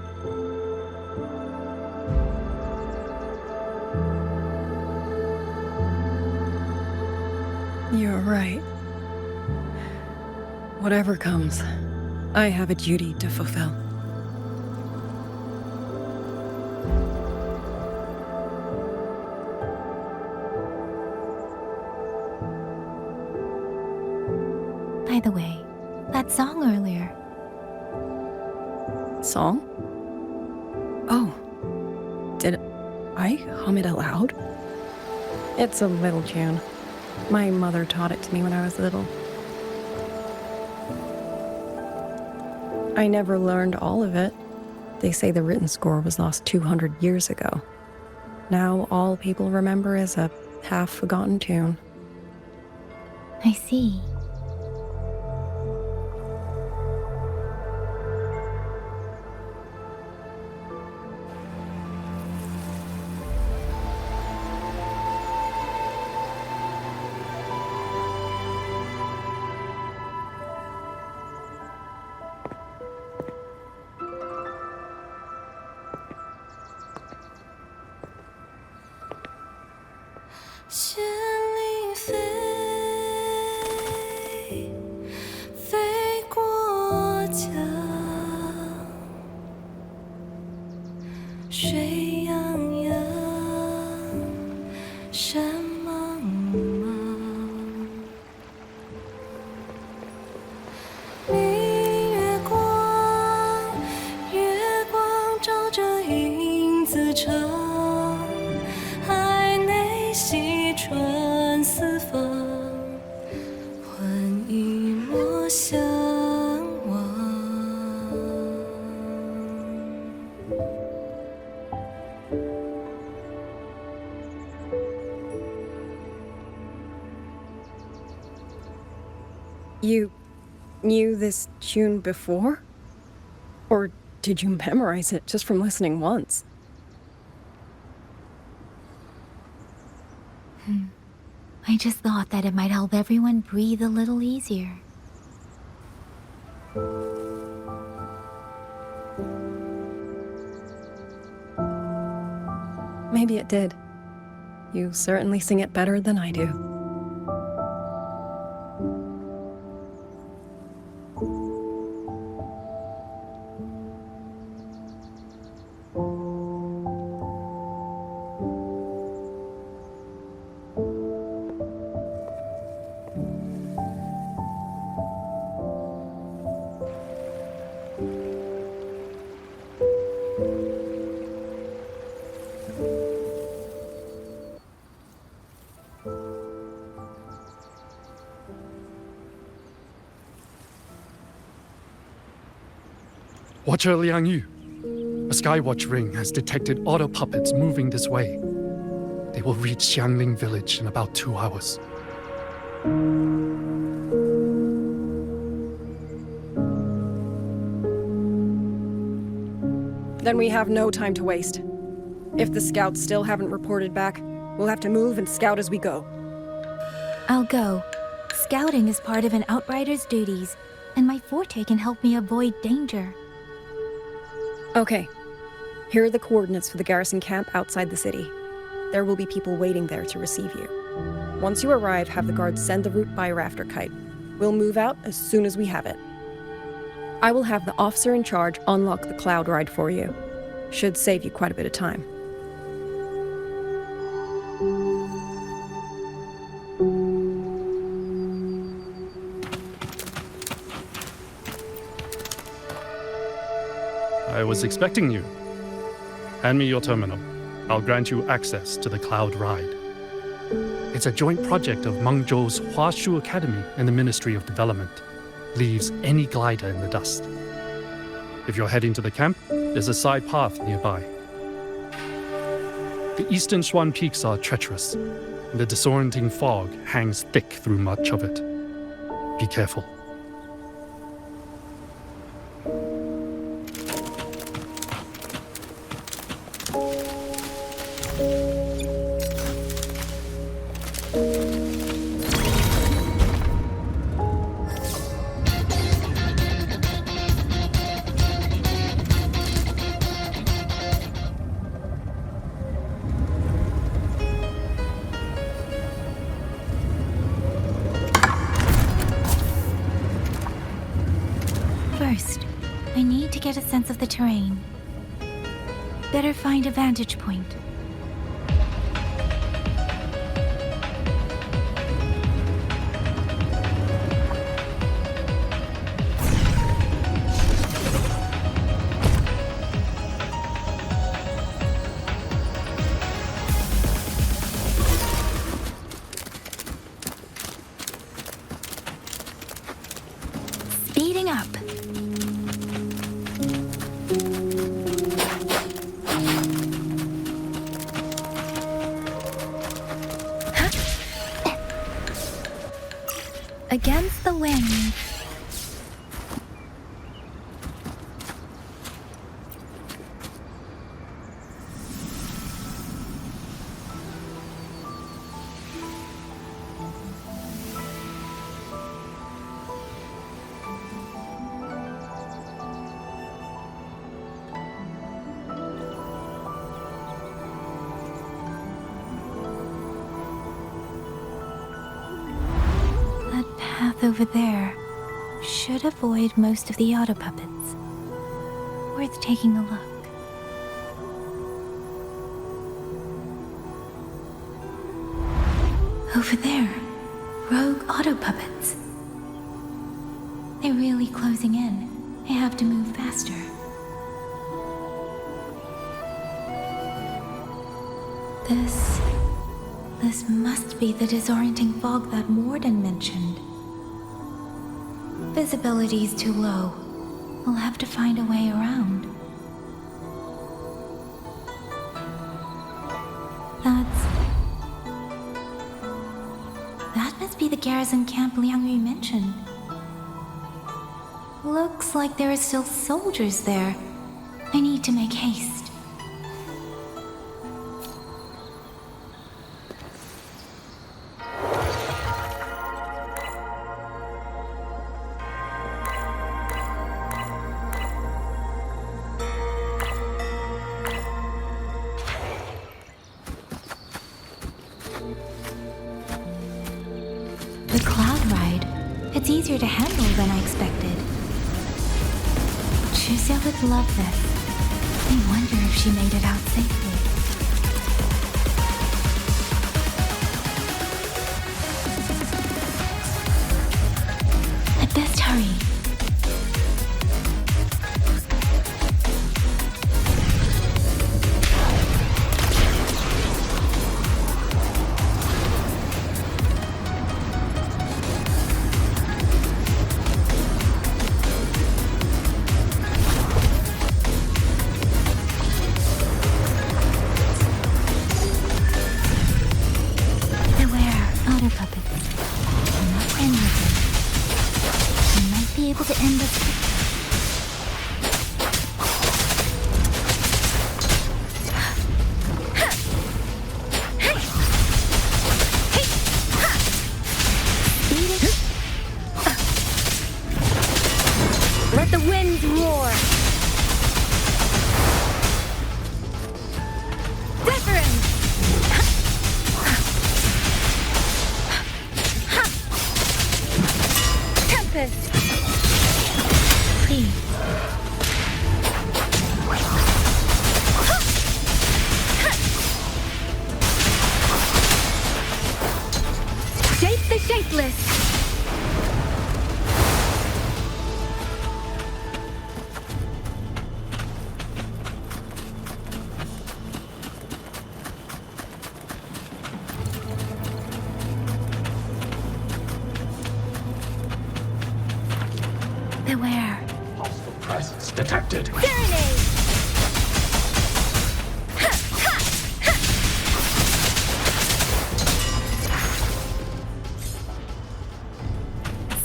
You're right. Whatever comes, I have a duty to fulfill. By the way, that song earlier. Song? Oh. Did I hum it aloud? It's a little tune. My mother taught it to me when I was little. I never learned all of it. They say the written score was lost 200 years ago. Now all people remember is a half-forgotten tune. I see. 长，海内西传四方，欢意莫相忘。You knew this tune before? Or did you memorize it just from listening once? I just thought that it might help everyone breathe a little easier. Maybe it did. You certainly sing it better than I do. Watcher Liang Yu, a Skywatch ring has detected auto puppets moving this way. They will reach Xiangling village in about 2 hours. Then we have no time to waste. If the scouts still haven't reported back, we'll have to move and scout as we go. I'll go. Scouting is part of an outrider's duties, and my forte can help me avoid danger. Okay. Here are the coordinates for the garrison camp outside the city. There will be people waiting there to receive you. Once you arrive, have the guards send the route by rafter kite. We'll move out as soon as we have it. I will have the officer in charge unlock the cloud ride for you. Should save you quite a bit of time. I was expecting you. Hand me your terminal. I'll grant you access to the cloud ride. It's a joint project of Mengzhou's Huashu Academy and the Ministry of Development. Leaves any glider in the dust. If you're heading to the camp, there's a side path nearby. The eastern Xuan peaks are treacherous, and the disorienting fog hangs thick through much of it. Be careful. First, I need to get a sense of the terrain. Better find a vantage point. Speeding up. Against the wind. Over there should avoid most of the auto puppets. Worth taking a look. Over there, rogue auto puppets. They're really closing in. I have to move faster. This must be the disorienting fog that Morden mentioned. Visibility's too low. We'll have to find a way around. That must be the garrison camp Liangyu mentioned. Looks like there are still soldiers there. I need to make haste. The cloud ride. It's easier to handle than I expected. Xusia would love this. I wonder if she made it out safely. I'd best hurry. Able to end this. Let the winds roar. Wuthering. Tempest. Shape the shapeless! Beware. Hostile presence detected. Serenade!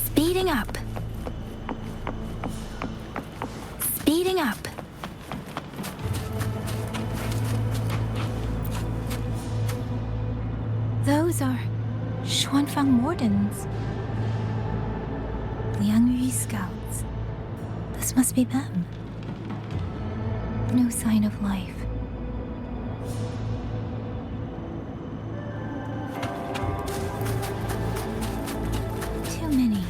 Speeding up. Speeding up. Those are Xuanfang Mordens. Liangyu scouts. This must be them. No sign of life. Too many.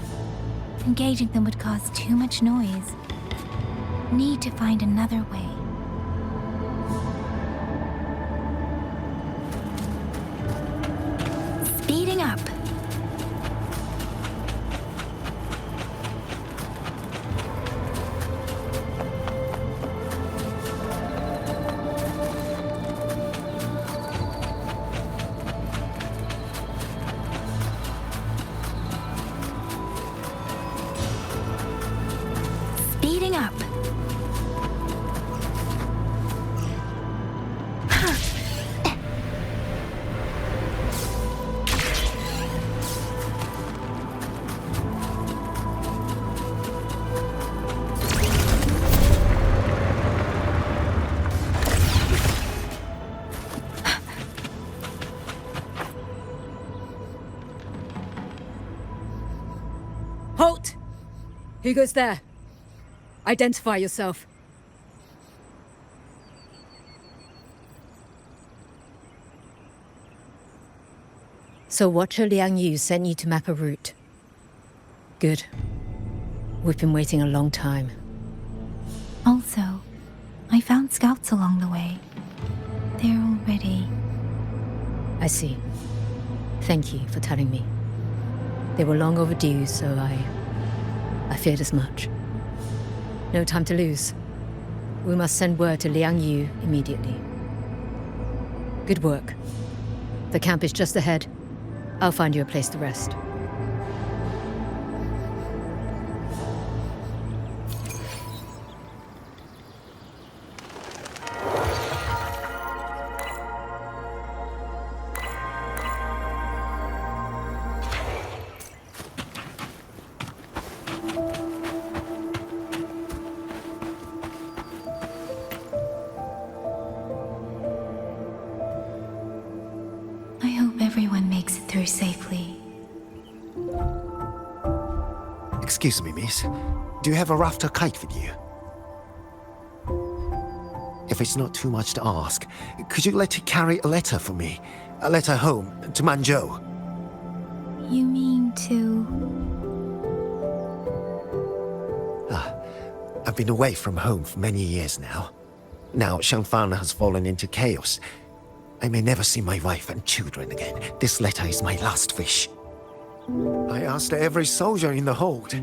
Engaging them would cause too much noise. Need to find another way. Speeding up. Speeding up. Halt! Who goes there? Identify yourself. So Watcher Liangyu sent you to map a route. Good. We've been waiting a long time. Also, I found scouts along the way. They're all ready. I see. Thank you for telling me. They were long overdue, so I feared as much. No time to lose. We must send word to Liangyu immediately. Good work. The camp is just ahead. I'll find you a place to rest. I hope everyone makes it through safely. Excuse me, miss. Do you have a rafter kite with you? If it's not too much to ask, could you let it carry a letter for me? A letter home, to Manzhou. You mean to... I've been away from home for many years now. Now Xuanfang has fallen into chaos. I may never see my wife and children again. This letter is my last wish. I asked every soldier in the hold,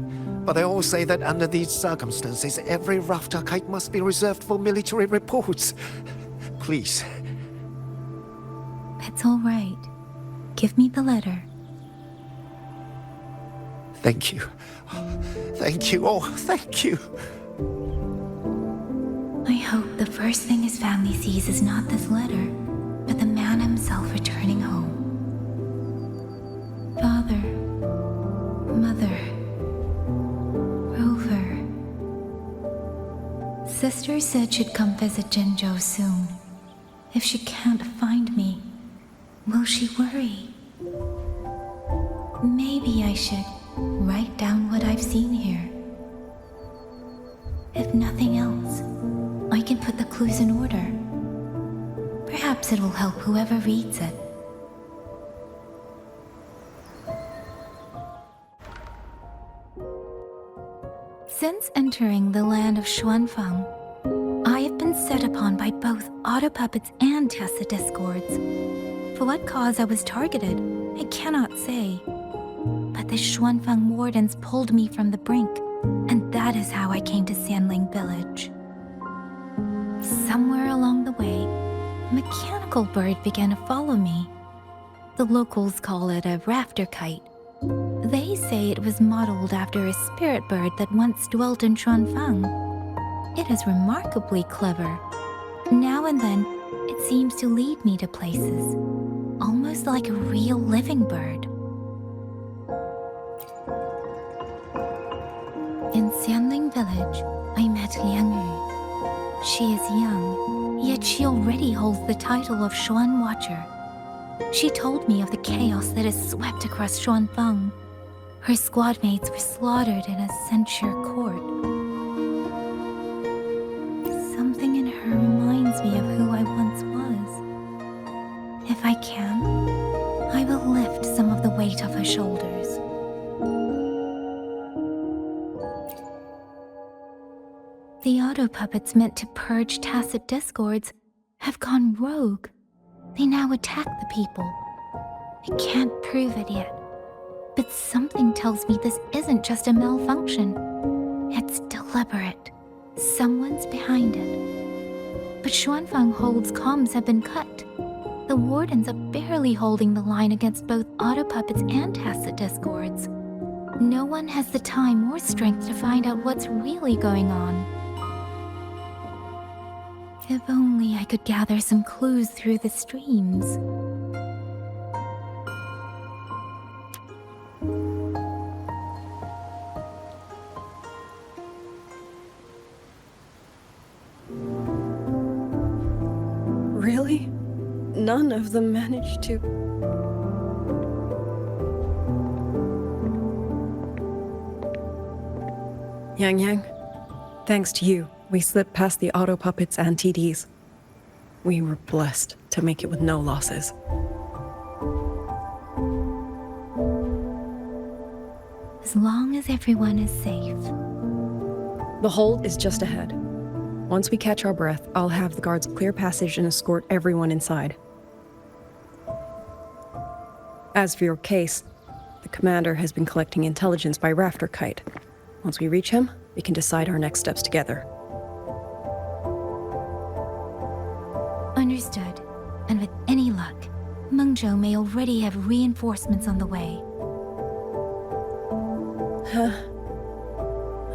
but they all say that under these circumstances, every rafter kite must be reserved for military reports. Please. It's all right. Give me the letter. Thank you. Thank you. Oh, thank you. I hope the first thing his family sees is not this letter, but the man himself returning home. Father, Mother, Rover. Sister said she'd come visit Jinzhou soon. If she can't find me, will she worry? Maybe I should write down what I've seen here. If nothing else, I can put the clues in order. Perhaps it will help whoever reads it. Since entering the land of Xuanfang, I have been set upon by both auto puppets and Tessa discords. For what cause I was targeted, I cannot say. But the Xuanfang wardens pulled me from the brink, and that is how I came to Sanling village. Somewhere along the way, a mechanical bird began to follow me. The locals call it a rafter kite. They say it was modeled after a spirit bird that once dwelt in Xuanfang. It is remarkably clever. Now and then, it seems to lead me to places, almost like a real living bird. In Sanling village, I met Liangyu. She is young, yet she already holds the title of Xuan Watcher. She told me of the chaos that has swept across Xuanfang. Her squad mates were slaughtered in a censure court. Something in her reminds me of who I once was. If I can, I will lift some of the weight off her shoulders. The auto puppets meant to purge tacit discords have gone rogue. They now attack the people. I can't prove it yet, but something tells me this isn't just a malfunction. It's deliberate. Someone's behind it. But Xuanfang Hold's comms have been cut. The wardens are barely holding the line against both auto puppets and tacit discords. No one has the time or strength to find out what's really going on. If only I could gather some clues through the streams. Really? None of them managed to... YangYang, thanks to you, we slipped past the auto puppets and TDs. We were blessed to make it with no losses. As long as everyone is safe. The hold is just ahead. Once we catch our breath, I'll have the guards clear passage and escort everyone inside. As for your case, the commander has been collecting intelligence by Rafter Kite. Once we reach him, we can decide our next steps together. Understood. And with any luck, Mengzhou may already have reinforcements on the way.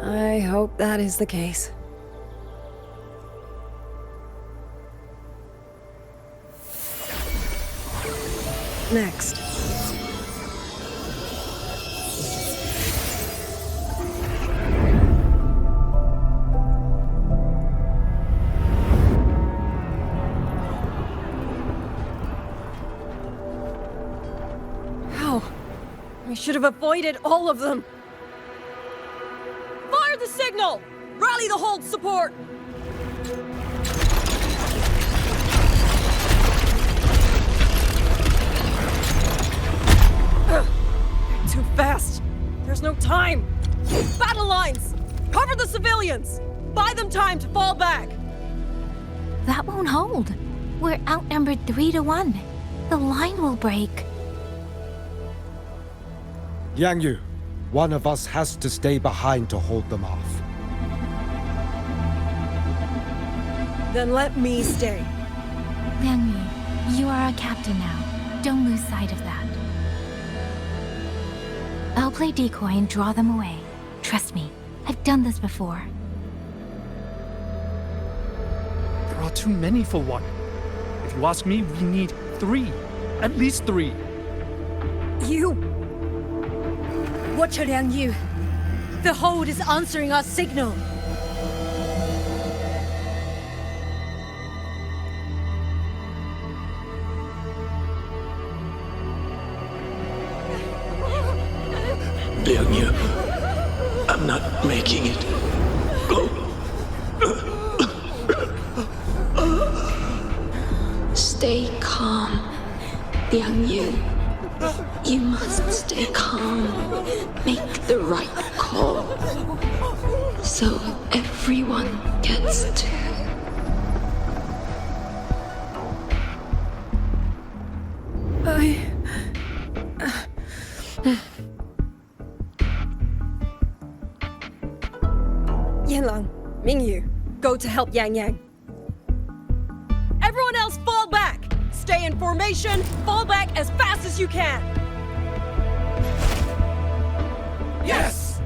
I hope that is the case. Next. How? I should have avoided all of them. Fire the signal! Rally the hold support! Too fast! There's no time! Battle lines! Cover the civilians! Buy them time to fall back! That won't hold. We're outnumbered 3-1. The line will break. Yang, one of us has to stay behind to hold them off. Then let me stay. Yang, you are a captain now. Don't lose sight of that. I'll play decoy and draw them away. Trust me, I've done this before. There are too many for one. If you ask me, we need 3. At least 3. You! Watch Liang Yu. The hold is answering our signal. Liang Yu, I'm not making it. Go. Stay calm, Liang Yu. You must stay calm. Make the right call. So everyone gets to. Yanlang, Mingyu, go to help YangYang. Everyone else fall back! Stay in formation, fall back as fast as you can! Yes!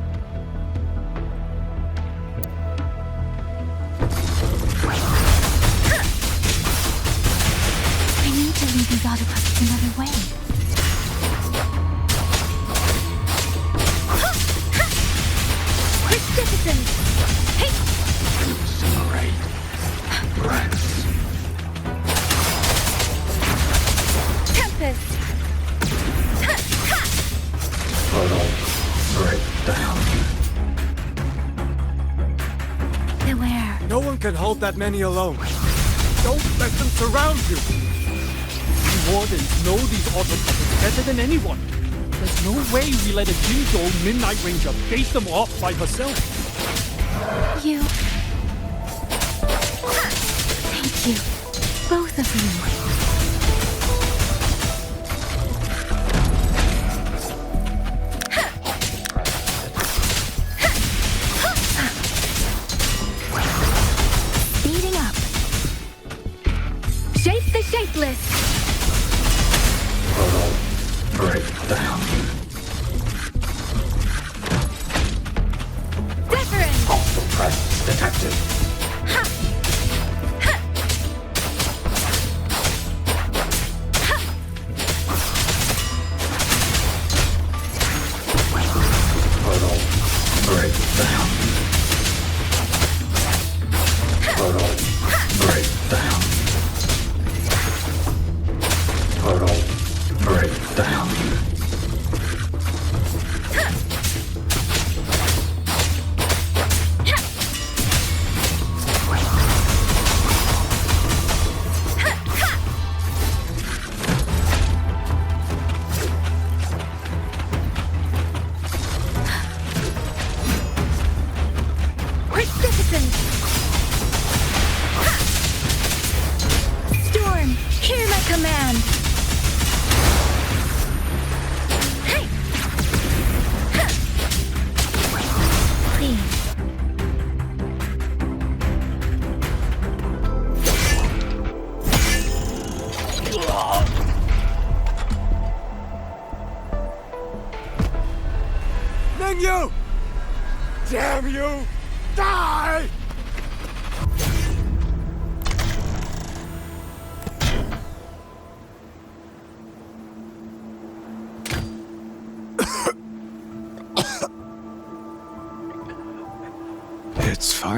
I need to lead these autopuppets another way. Quick citizens! Hey! Incinerate. Rest. Tempest! Total breakdown. Beware. No one can hold that many alone. Don't let them surround you! We wardens know these autopuppets better than anyone. There's no way we let a Jingzhou Midnight Ranger face them off by herself. You. Thank you. Both of you. Speeding up. Shape the shapeless. Total breakdown. Different. Hostile presence detected. Total breakdown. Total breakdown. Total breakdown. Quick citizens.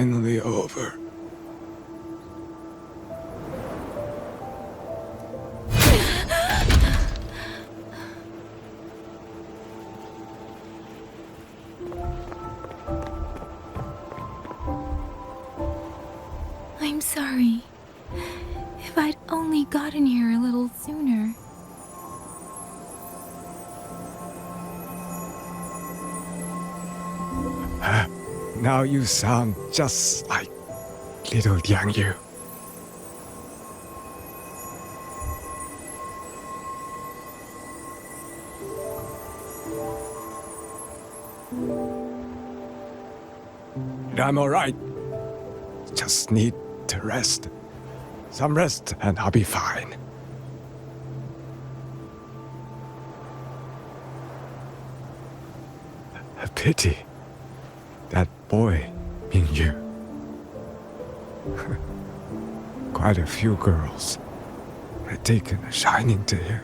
finally over. I'm sorry. If I'd only gotten here a little sooner. Now you sound just like little YangYang. I'm alright. Just need to rest. Some rest and I'll be fine. A pity. That boy, Mingyu. Quite a few girls had taken a shining to him.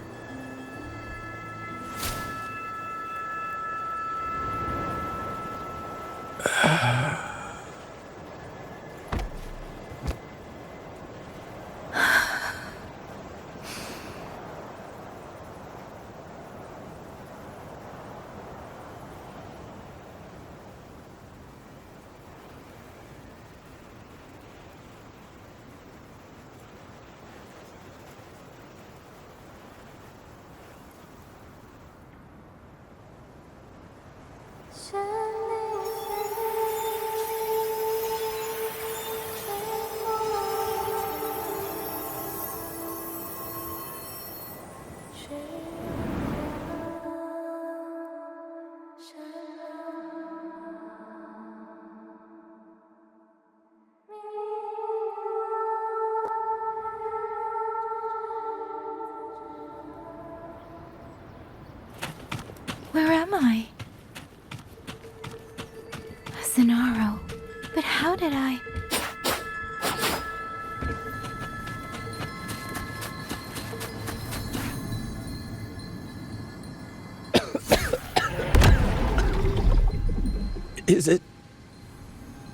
Where am I? Zenaro. But how did I...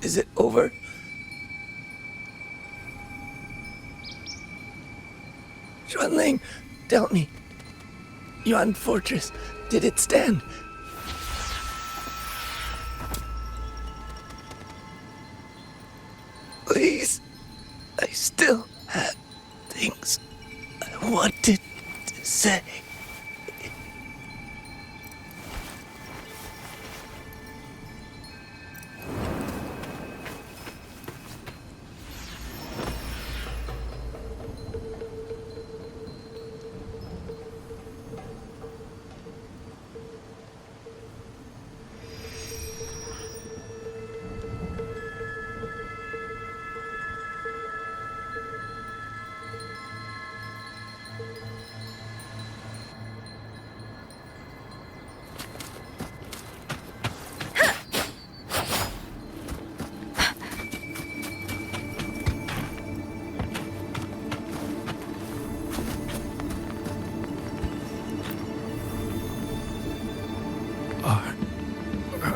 Is it over? Xuanling, tell me. Yuan Fortress, did it stand? Please, I still had things I wanted to say.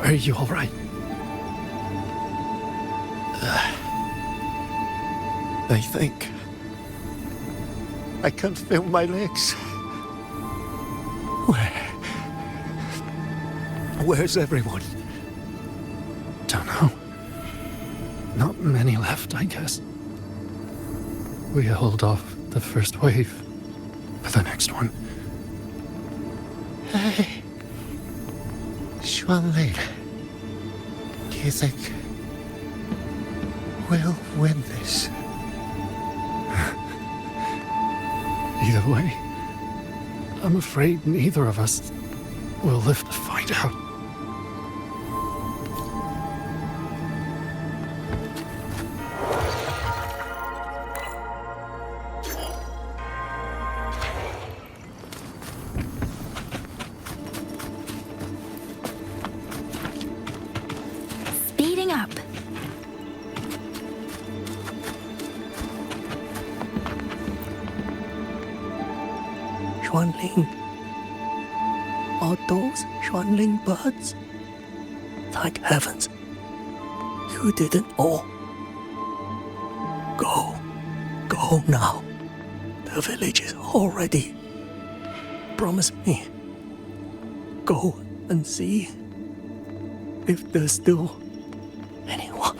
Are you all right? I think I can't feel my legs. Where's everyone? Don't know. Not many left, I guess. We held off the first wave for the next one. Hey, Xuanling, do you think we'll win this? Either way, I'm afraid neither of us will live to find out. Speeding up. Xuanling. Are those Xuanling birds? Thank heavens. You didn't all Go. Go now. The village is all ready. Promise me. Go and see if there's still anyone.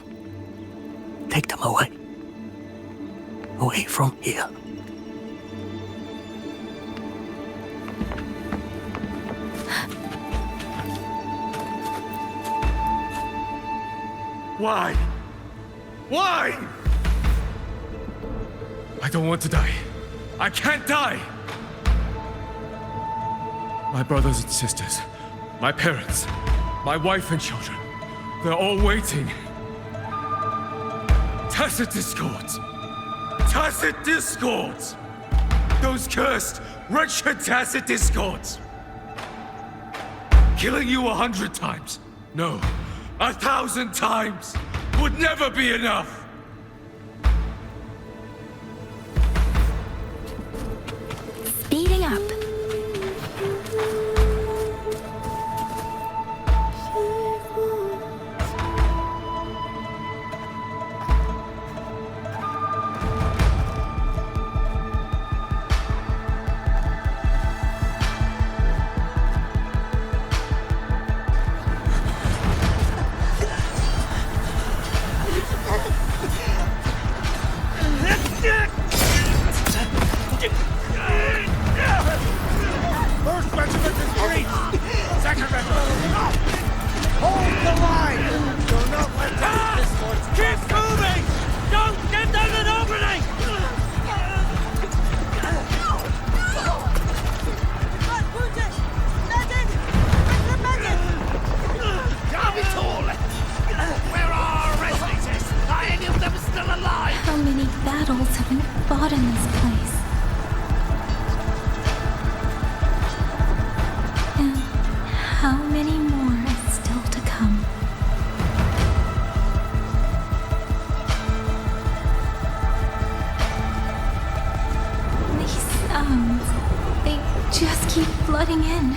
Take them away. Away from here. Why? Why? I don't want to die. I can't die! My brothers and sisters, my parents, my wife and children, they're all waiting. Tacit discords! Tacit discords! Those cursed, wretched tacit discords! Killing you 100 times, no, 1,000 times, would never be enough! Speeding up. First regiment is breached! Second regiment! Hold the line! Do not let them discords keep moving! Don't give them an opening! Where are our resonates? Are any of them still alive? How many battles have been fought in this place? And how many more are still to come? These sounds, they just keep flooding in.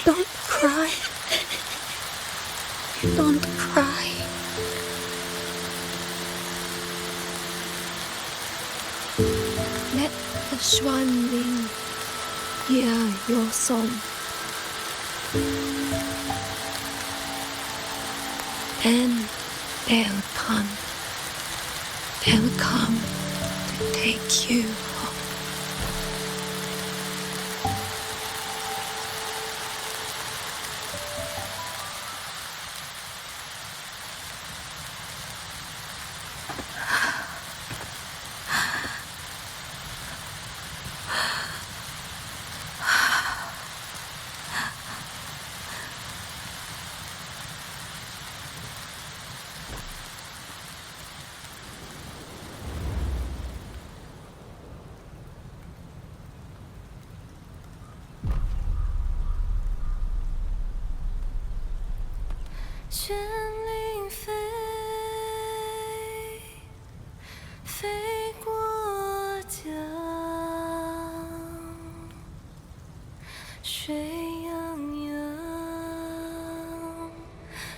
Don't cry. Don't cry. Let the Xuanling hear your song. And they'll come. They'll come to take you home.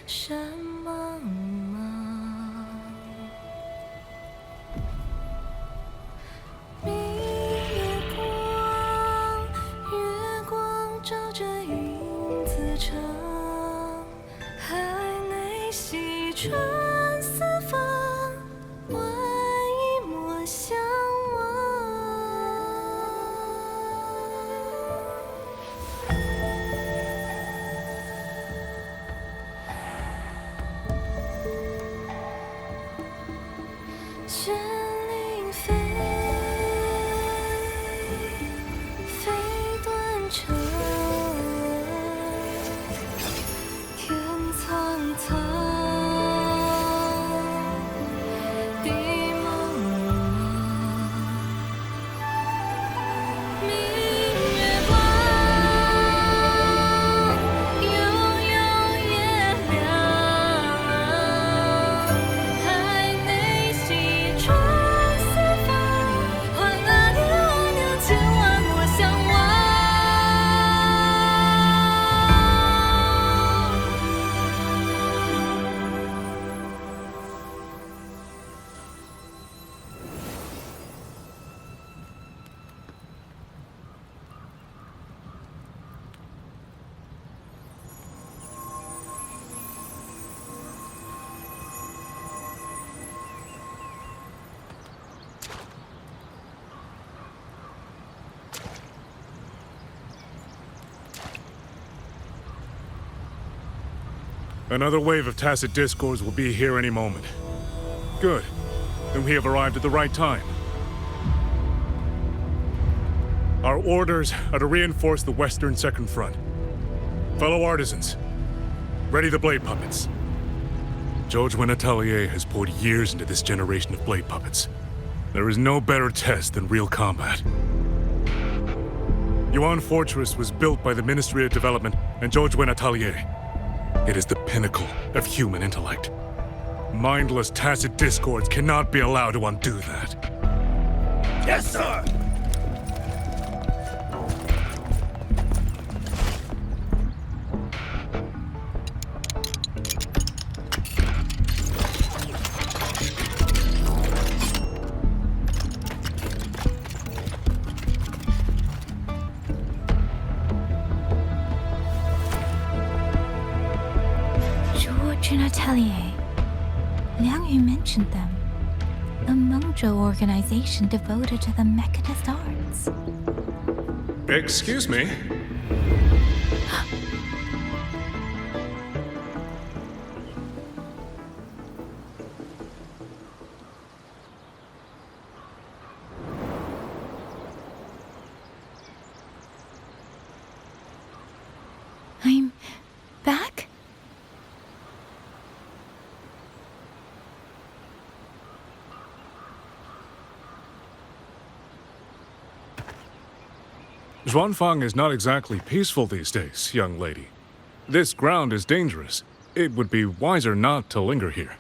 山茫茫，明月光，月光照着影子长，海内西川四方，万一莫相忘。玄灵飞，飞断肠，天苍苍，地茫茫，明月光，悠悠月亮，海内西川四方，万年千万莫相忘。Another wave of tacit discords will be here any moment. Good. Then we have arrived at the right time. Our orders are to reinforce the western second front. Fellow artisans, ready the blade puppets. Zhoujuan Atelier has poured years into this generation of blade puppets. There is no better test than real combat. Yuan Fortress was built by the Ministry of Development and Zhoujuan Atelier. It is the pinnacle of human intellect. Mindless, tacit discords cannot be allowed to undo that. Yes, sir! Zhuochun Atelier. Liang Yu mentioned them. A Mengzhou organization devoted to the mechanist arts. Excuse me? I'm back? Xuanfang is not exactly peaceful these days, young lady. This ground is dangerous. It would be wiser not to linger here.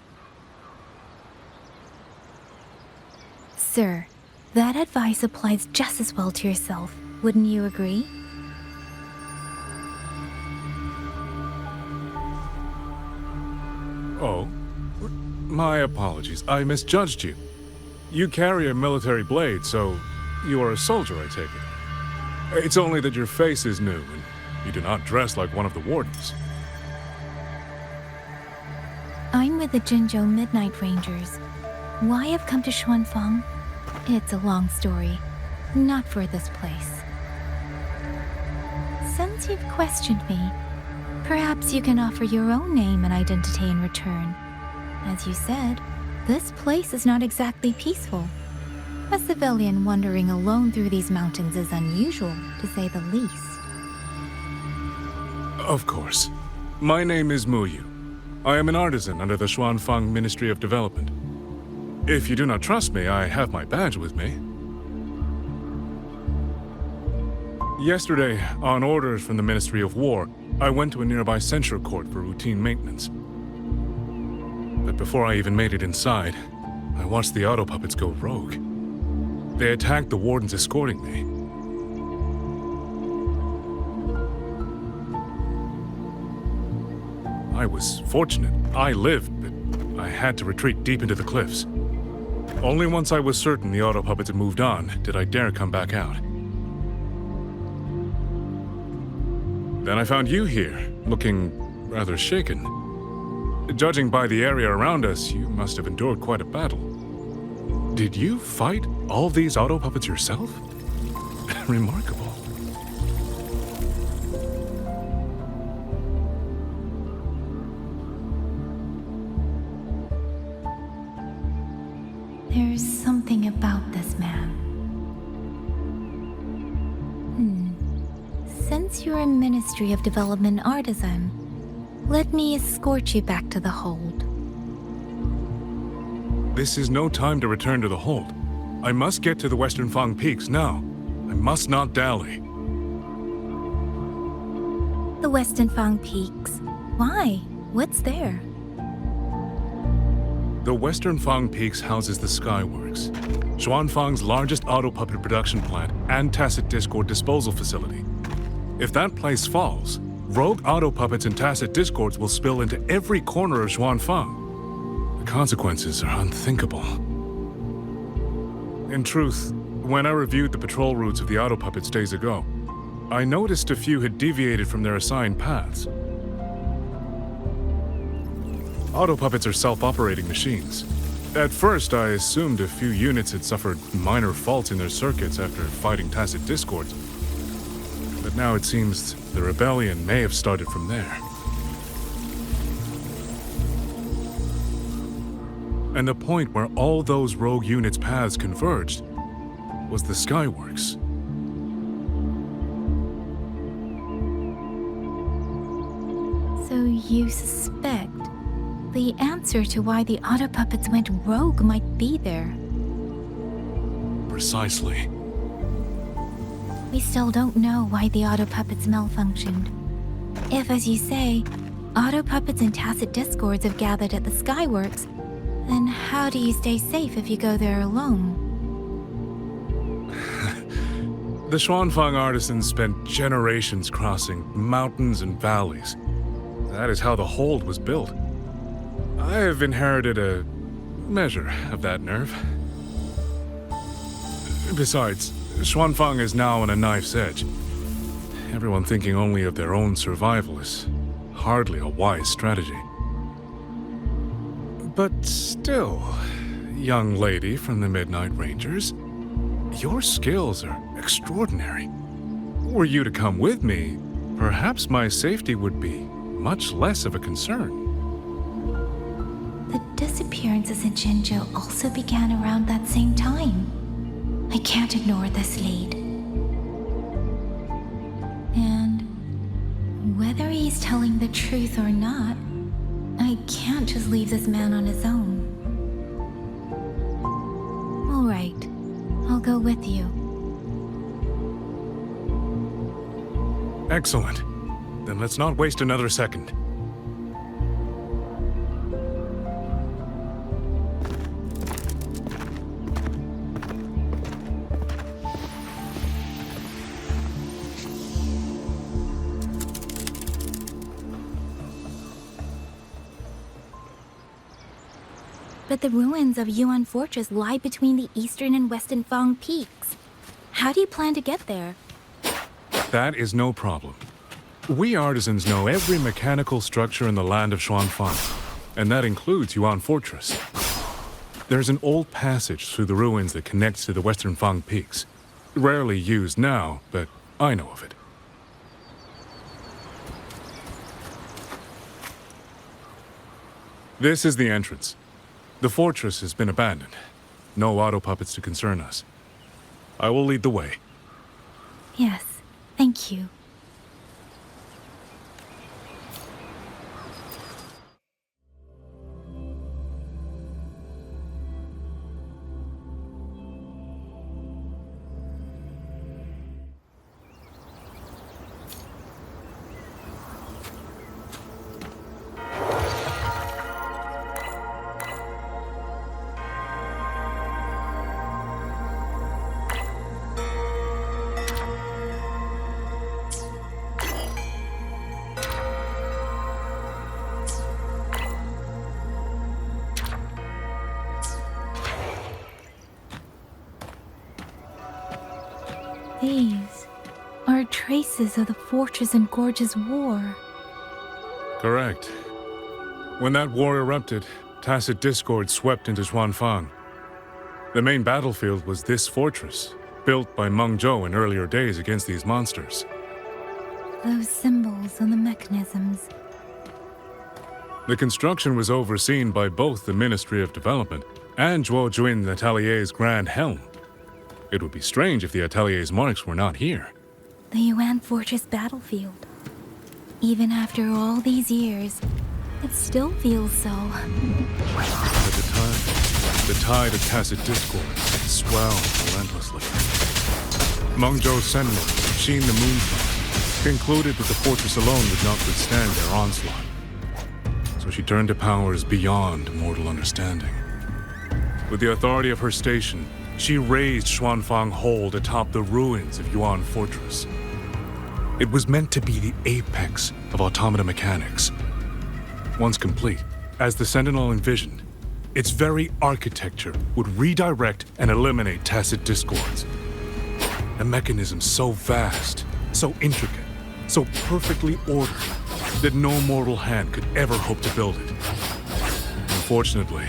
Sir, that advice applies just as well to yourself. Wouldn't you agree? Oh? My apologies. I misjudged you. You carry a military blade, so you are a soldier, I take it. It's only that your face is new, and you do not dress like one of the wardens. I'm with the Jinzhou Midnight Rangers. Why I've come to Xuanfang? It's a long story. Not for this place. Since you've questioned me, perhaps you can offer your own name and identity in return. As you said, this place is not exactly peaceful. A civilian wandering alone through these mountains is unusual, to say the least. Of course. My name is Mu Yu. I am an artisan under the Xuanfang Ministry of Development. If you do not trust me, I have my badge with me. Yesterday, on orders from the Ministry of War, I went to a nearby censure court for routine maintenance. But before I even made it inside, I watched the auto puppets go rogue. They attacked the wardens escorting me. I was fortunate. I lived, but I had to retreat deep into the cliffs. Only once I was certain the auto puppets had moved on did I dare come back out. Then I found you here, looking rather shaken. Judging by the area around us, you must have endured quite a battle. Did you fight all these auto puppets yourself? Remarkable. There's something about this man. Since you're a Ministry of Development artisan, let me escort you back to the hold. This is no time to return to the hold. I must get to the Xuanfang peaks now. I must not dally. The Xuanfang peaks. Why? What's there? The Xuanfang Peaks houses the Skyworks, Xuanfang's largest auto puppet production plant and tacit discord disposal facility. If that place falls, rogue auto puppets and tacit discords will spill into every corner of Xuanfang. The consequences are unthinkable. In truth, when I reviewed the patrol routes of the auto puppets days ago, I noticed a few had deviated from their assigned paths. Auto puppets are self-operating machines. At first, I assumed a few units had suffered minor faults in their circuits after fighting tacit discords. But now it seems the rebellion may have started from there. And the point where all those rogue units' paths converged was the Skyworks. So you suspect the answer to why the auto puppets went rogue might be there. Precisely. We still don't know why the auto puppets malfunctioned. If, as you say, auto puppets and tacit discords have gathered at the Skyworks, then how do you stay safe if you go there alone? The Xuanfang artisans spent generations crossing mountains and valleys. That is how the hold was built. I have inherited a measure of that nerve. Besides, Xuanfang is now on a knife's edge. Everyone thinking only of their own survival is hardly a wise strategy. But still, young lady from the Midnight Rangers, your skills are extraordinary. Were you to come with me, perhaps my safety would be much less of a concern. The disappearances in Jinzhou also began around that same time. I can't ignore this lead. And whether he's telling the truth or not, I can't just leave this man on his own. All right, I'll go with you. Excellent. Then let's not waste another second. But the ruins of Yuan Fortress lie between the eastern and western Fang peaks. How do you plan to get there? That is no problem. We artisans know every mechanical structure in the land of Xuanfang, and that includes Yuan Fortress. There's an old passage through the ruins that connects to the western Fang peaks. Rarely used now, but I know of it. This is the entrance. The fortress has been abandoned. No auto puppets to concern us. I will lead the way. Yes, thank you. These are traces of the Fortress and Gorge's war. Correct. When that war erupted, tacit discord swept into Xuanfang. The main battlefield was this fortress, built by Meng Zhou in earlier days against these monsters. Those symbols on the mechanisms. The construction was overseen by both the Ministry of Development and Zhuo Jun Atelier's Grand Helm. It would be strange if the Atelier's marks were not here. The Yuan Fortress battlefield. Even after all these years, it still feels so. At the tide of tacit discord swelled relentlessly. Meng Zhou's sentinels, Seen the Moonfall, concluded that the fortress alone would not withstand their onslaught. So she turned to powers beyond mortal understanding. With the authority of her station, she raised Xuanfang Hold atop the ruins of Yuan Fortress. It was meant to be the apex of automata mechanics. Once complete, as the Sentinel envisioned, its very architecture would redirect and eliminate tacit discords. A mechanism so vast, so intricate, so perfectly ordered, that no mortal hand could ever hope to build it. Unfortunately,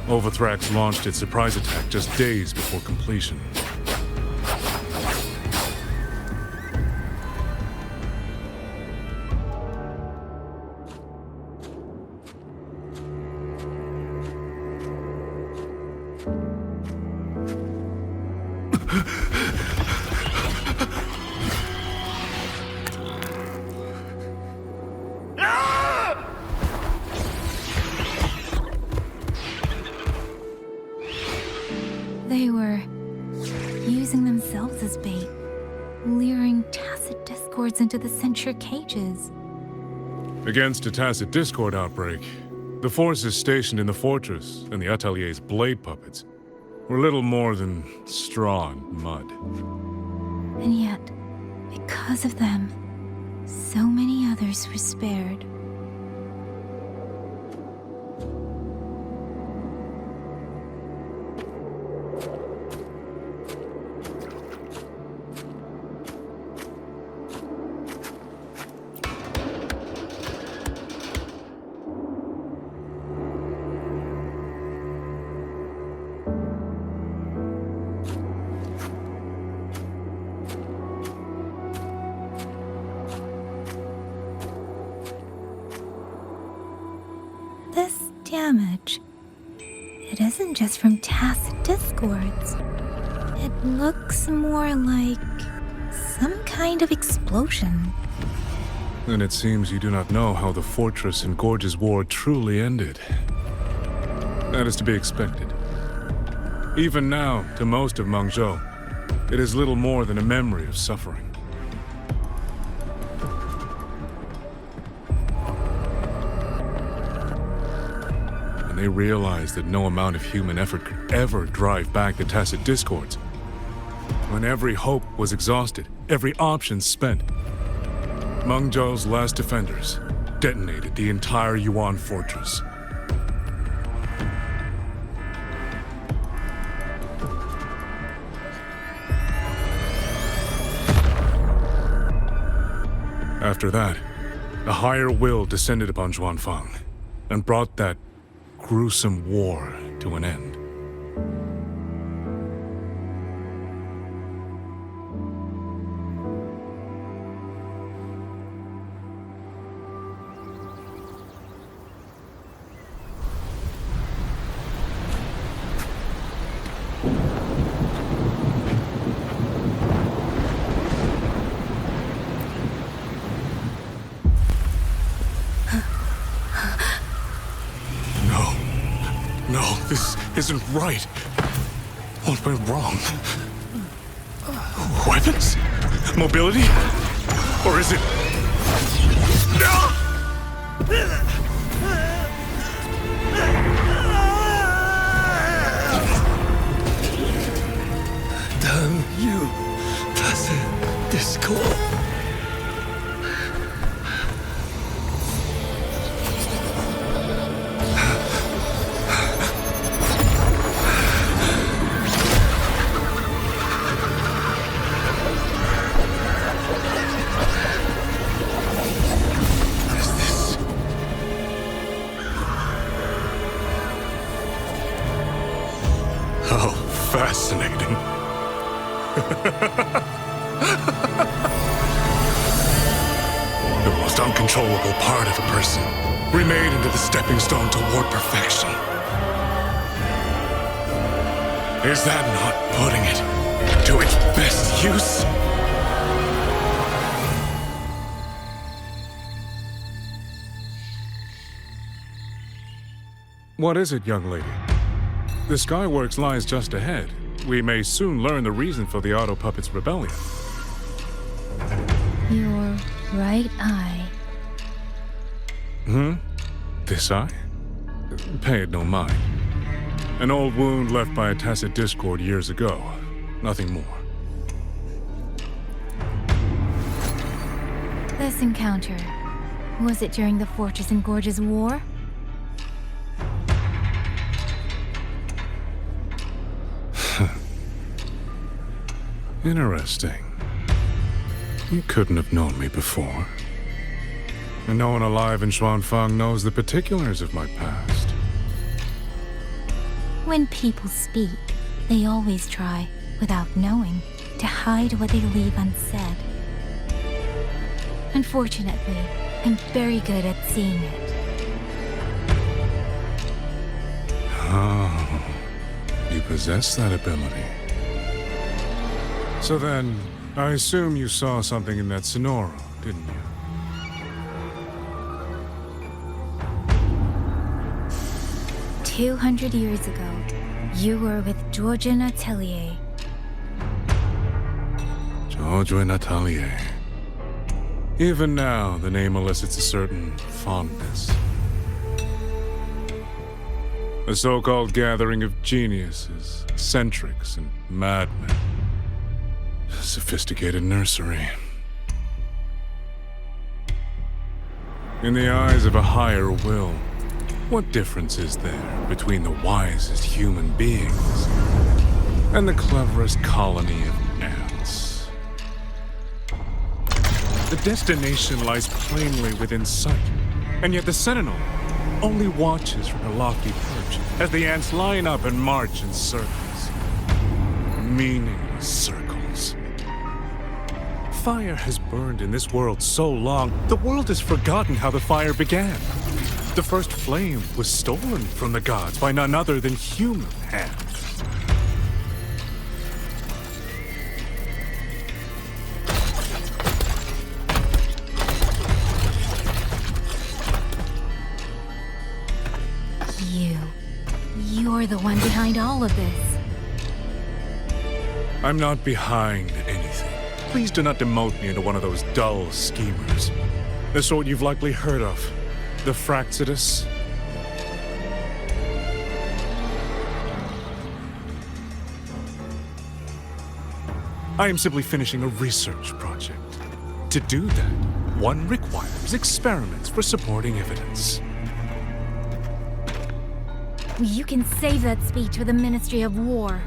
Overthrax launched its surprise attack just days before completion. They were using themselves as bait, luring tacit discords into the censure cages. Against a tacit discord outbreak, the forces stationed in the fortress and the Atelier's blade puppets were little more than straw and mud. And yet, because of them, so many others were spared. This damage, it isn't just from tacit discords. It looks more like some kind of explosion. And it seems you do not know how the Fortress and Gorge's war truly ended. That is to be expected. Even now, to most of Meng Zhou, it is little more than a memory of suffering. They realized that no amount of human effort could ever drive back the tacit discords. When every hope was exhausted, every option spent, Meng Zhou's last defenders detonated the entire Yuan Fortress. After that, a higher will descended upon Xuanfang and brought that gruesome war to an end. No, this isn't right. What went wrong? Weapons? Mobility? Or is it... Damn you, tacit discord. uncontrollable part of a person, remade into the stepping stone toward perfection. Is that not putting it to its best use? What is it, young lady? The Skyworks lies just ahead. We may soon learn the reason for the Auto Puppets' rebellion. Your right eye. This eye? Pay it no mind. An old wound left by a tacit discord years ago. Nothing more. This encounter, was it during the Fortress and Gorges War? Interesting. You couldn't have known me before. And no one alive in Xuanfang knows the particulars of my past. When people speak, they always try, without knowing, to hide what they leave unsaid. Unfortunately, I'm very good at seeing it. Oh, you possess that ability. So then, I assume you saw something in that Sonoro, didn't you? "200 years ago, you were with Georgian Atelier." Georgian Atelier. Even now, the name elicits a certain fondness. A so-called gathering of geniuses, eccentrics, and madmen. A sophisticated nursery. In the eyes of a higher will, what difference is there between the wisest human beings and the cleverest colony of ants? The destination lies plainly within sight, and yet the Sentinel only watches from her lofty perch as the ants line up and march in circles. Meaningless circles. Fire has burned in this world so long, the world has forgotten how the fire began. The first flame was stolen from the gods by none other than human hands. You're the one behind all of this. I'm not behind anything. Please do not demote me into one of those dull schemers. The sort you've likely heard of. The Fraxidus. I am simply finishing a research project. To do that, one requires experiments for supporting evidence. You can save that speech for the Ministry of War.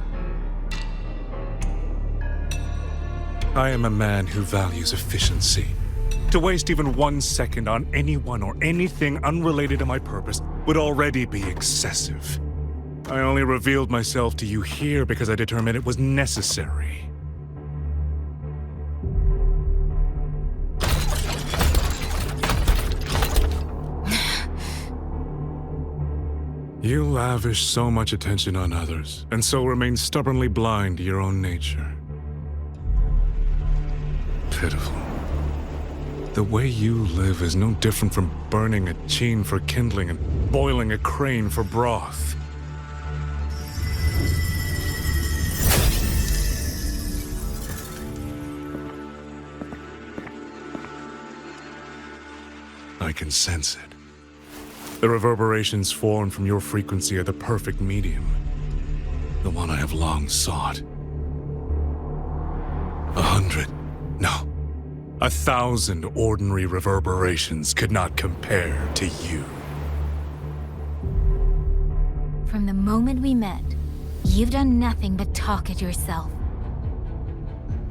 I am a man who values efficiency. To waste even 1 second on anyone or anything unrelated to my purpose would already be excessive. I only revealed myself to you here because I determined it was necessary. You lavish so much attention on others, and so remain stubbornly blind to your own nature. Pitiful. The way you live is no different from burning a chin for kindling and boiling a crane for broth. I can sense it. The reverberations formed from your frequency are the perfect medium. The one I have long sought. 100, no, 1,000 ordinary reverberations could not compare to you. From the moment we met, you've done nothing but talk at yourself.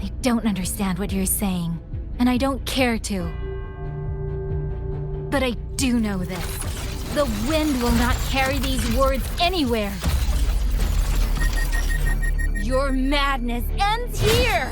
I don't understand what you're saying, and I don't care to. But I do know this. The wind will not carry these words anywhere. Your madness ends here!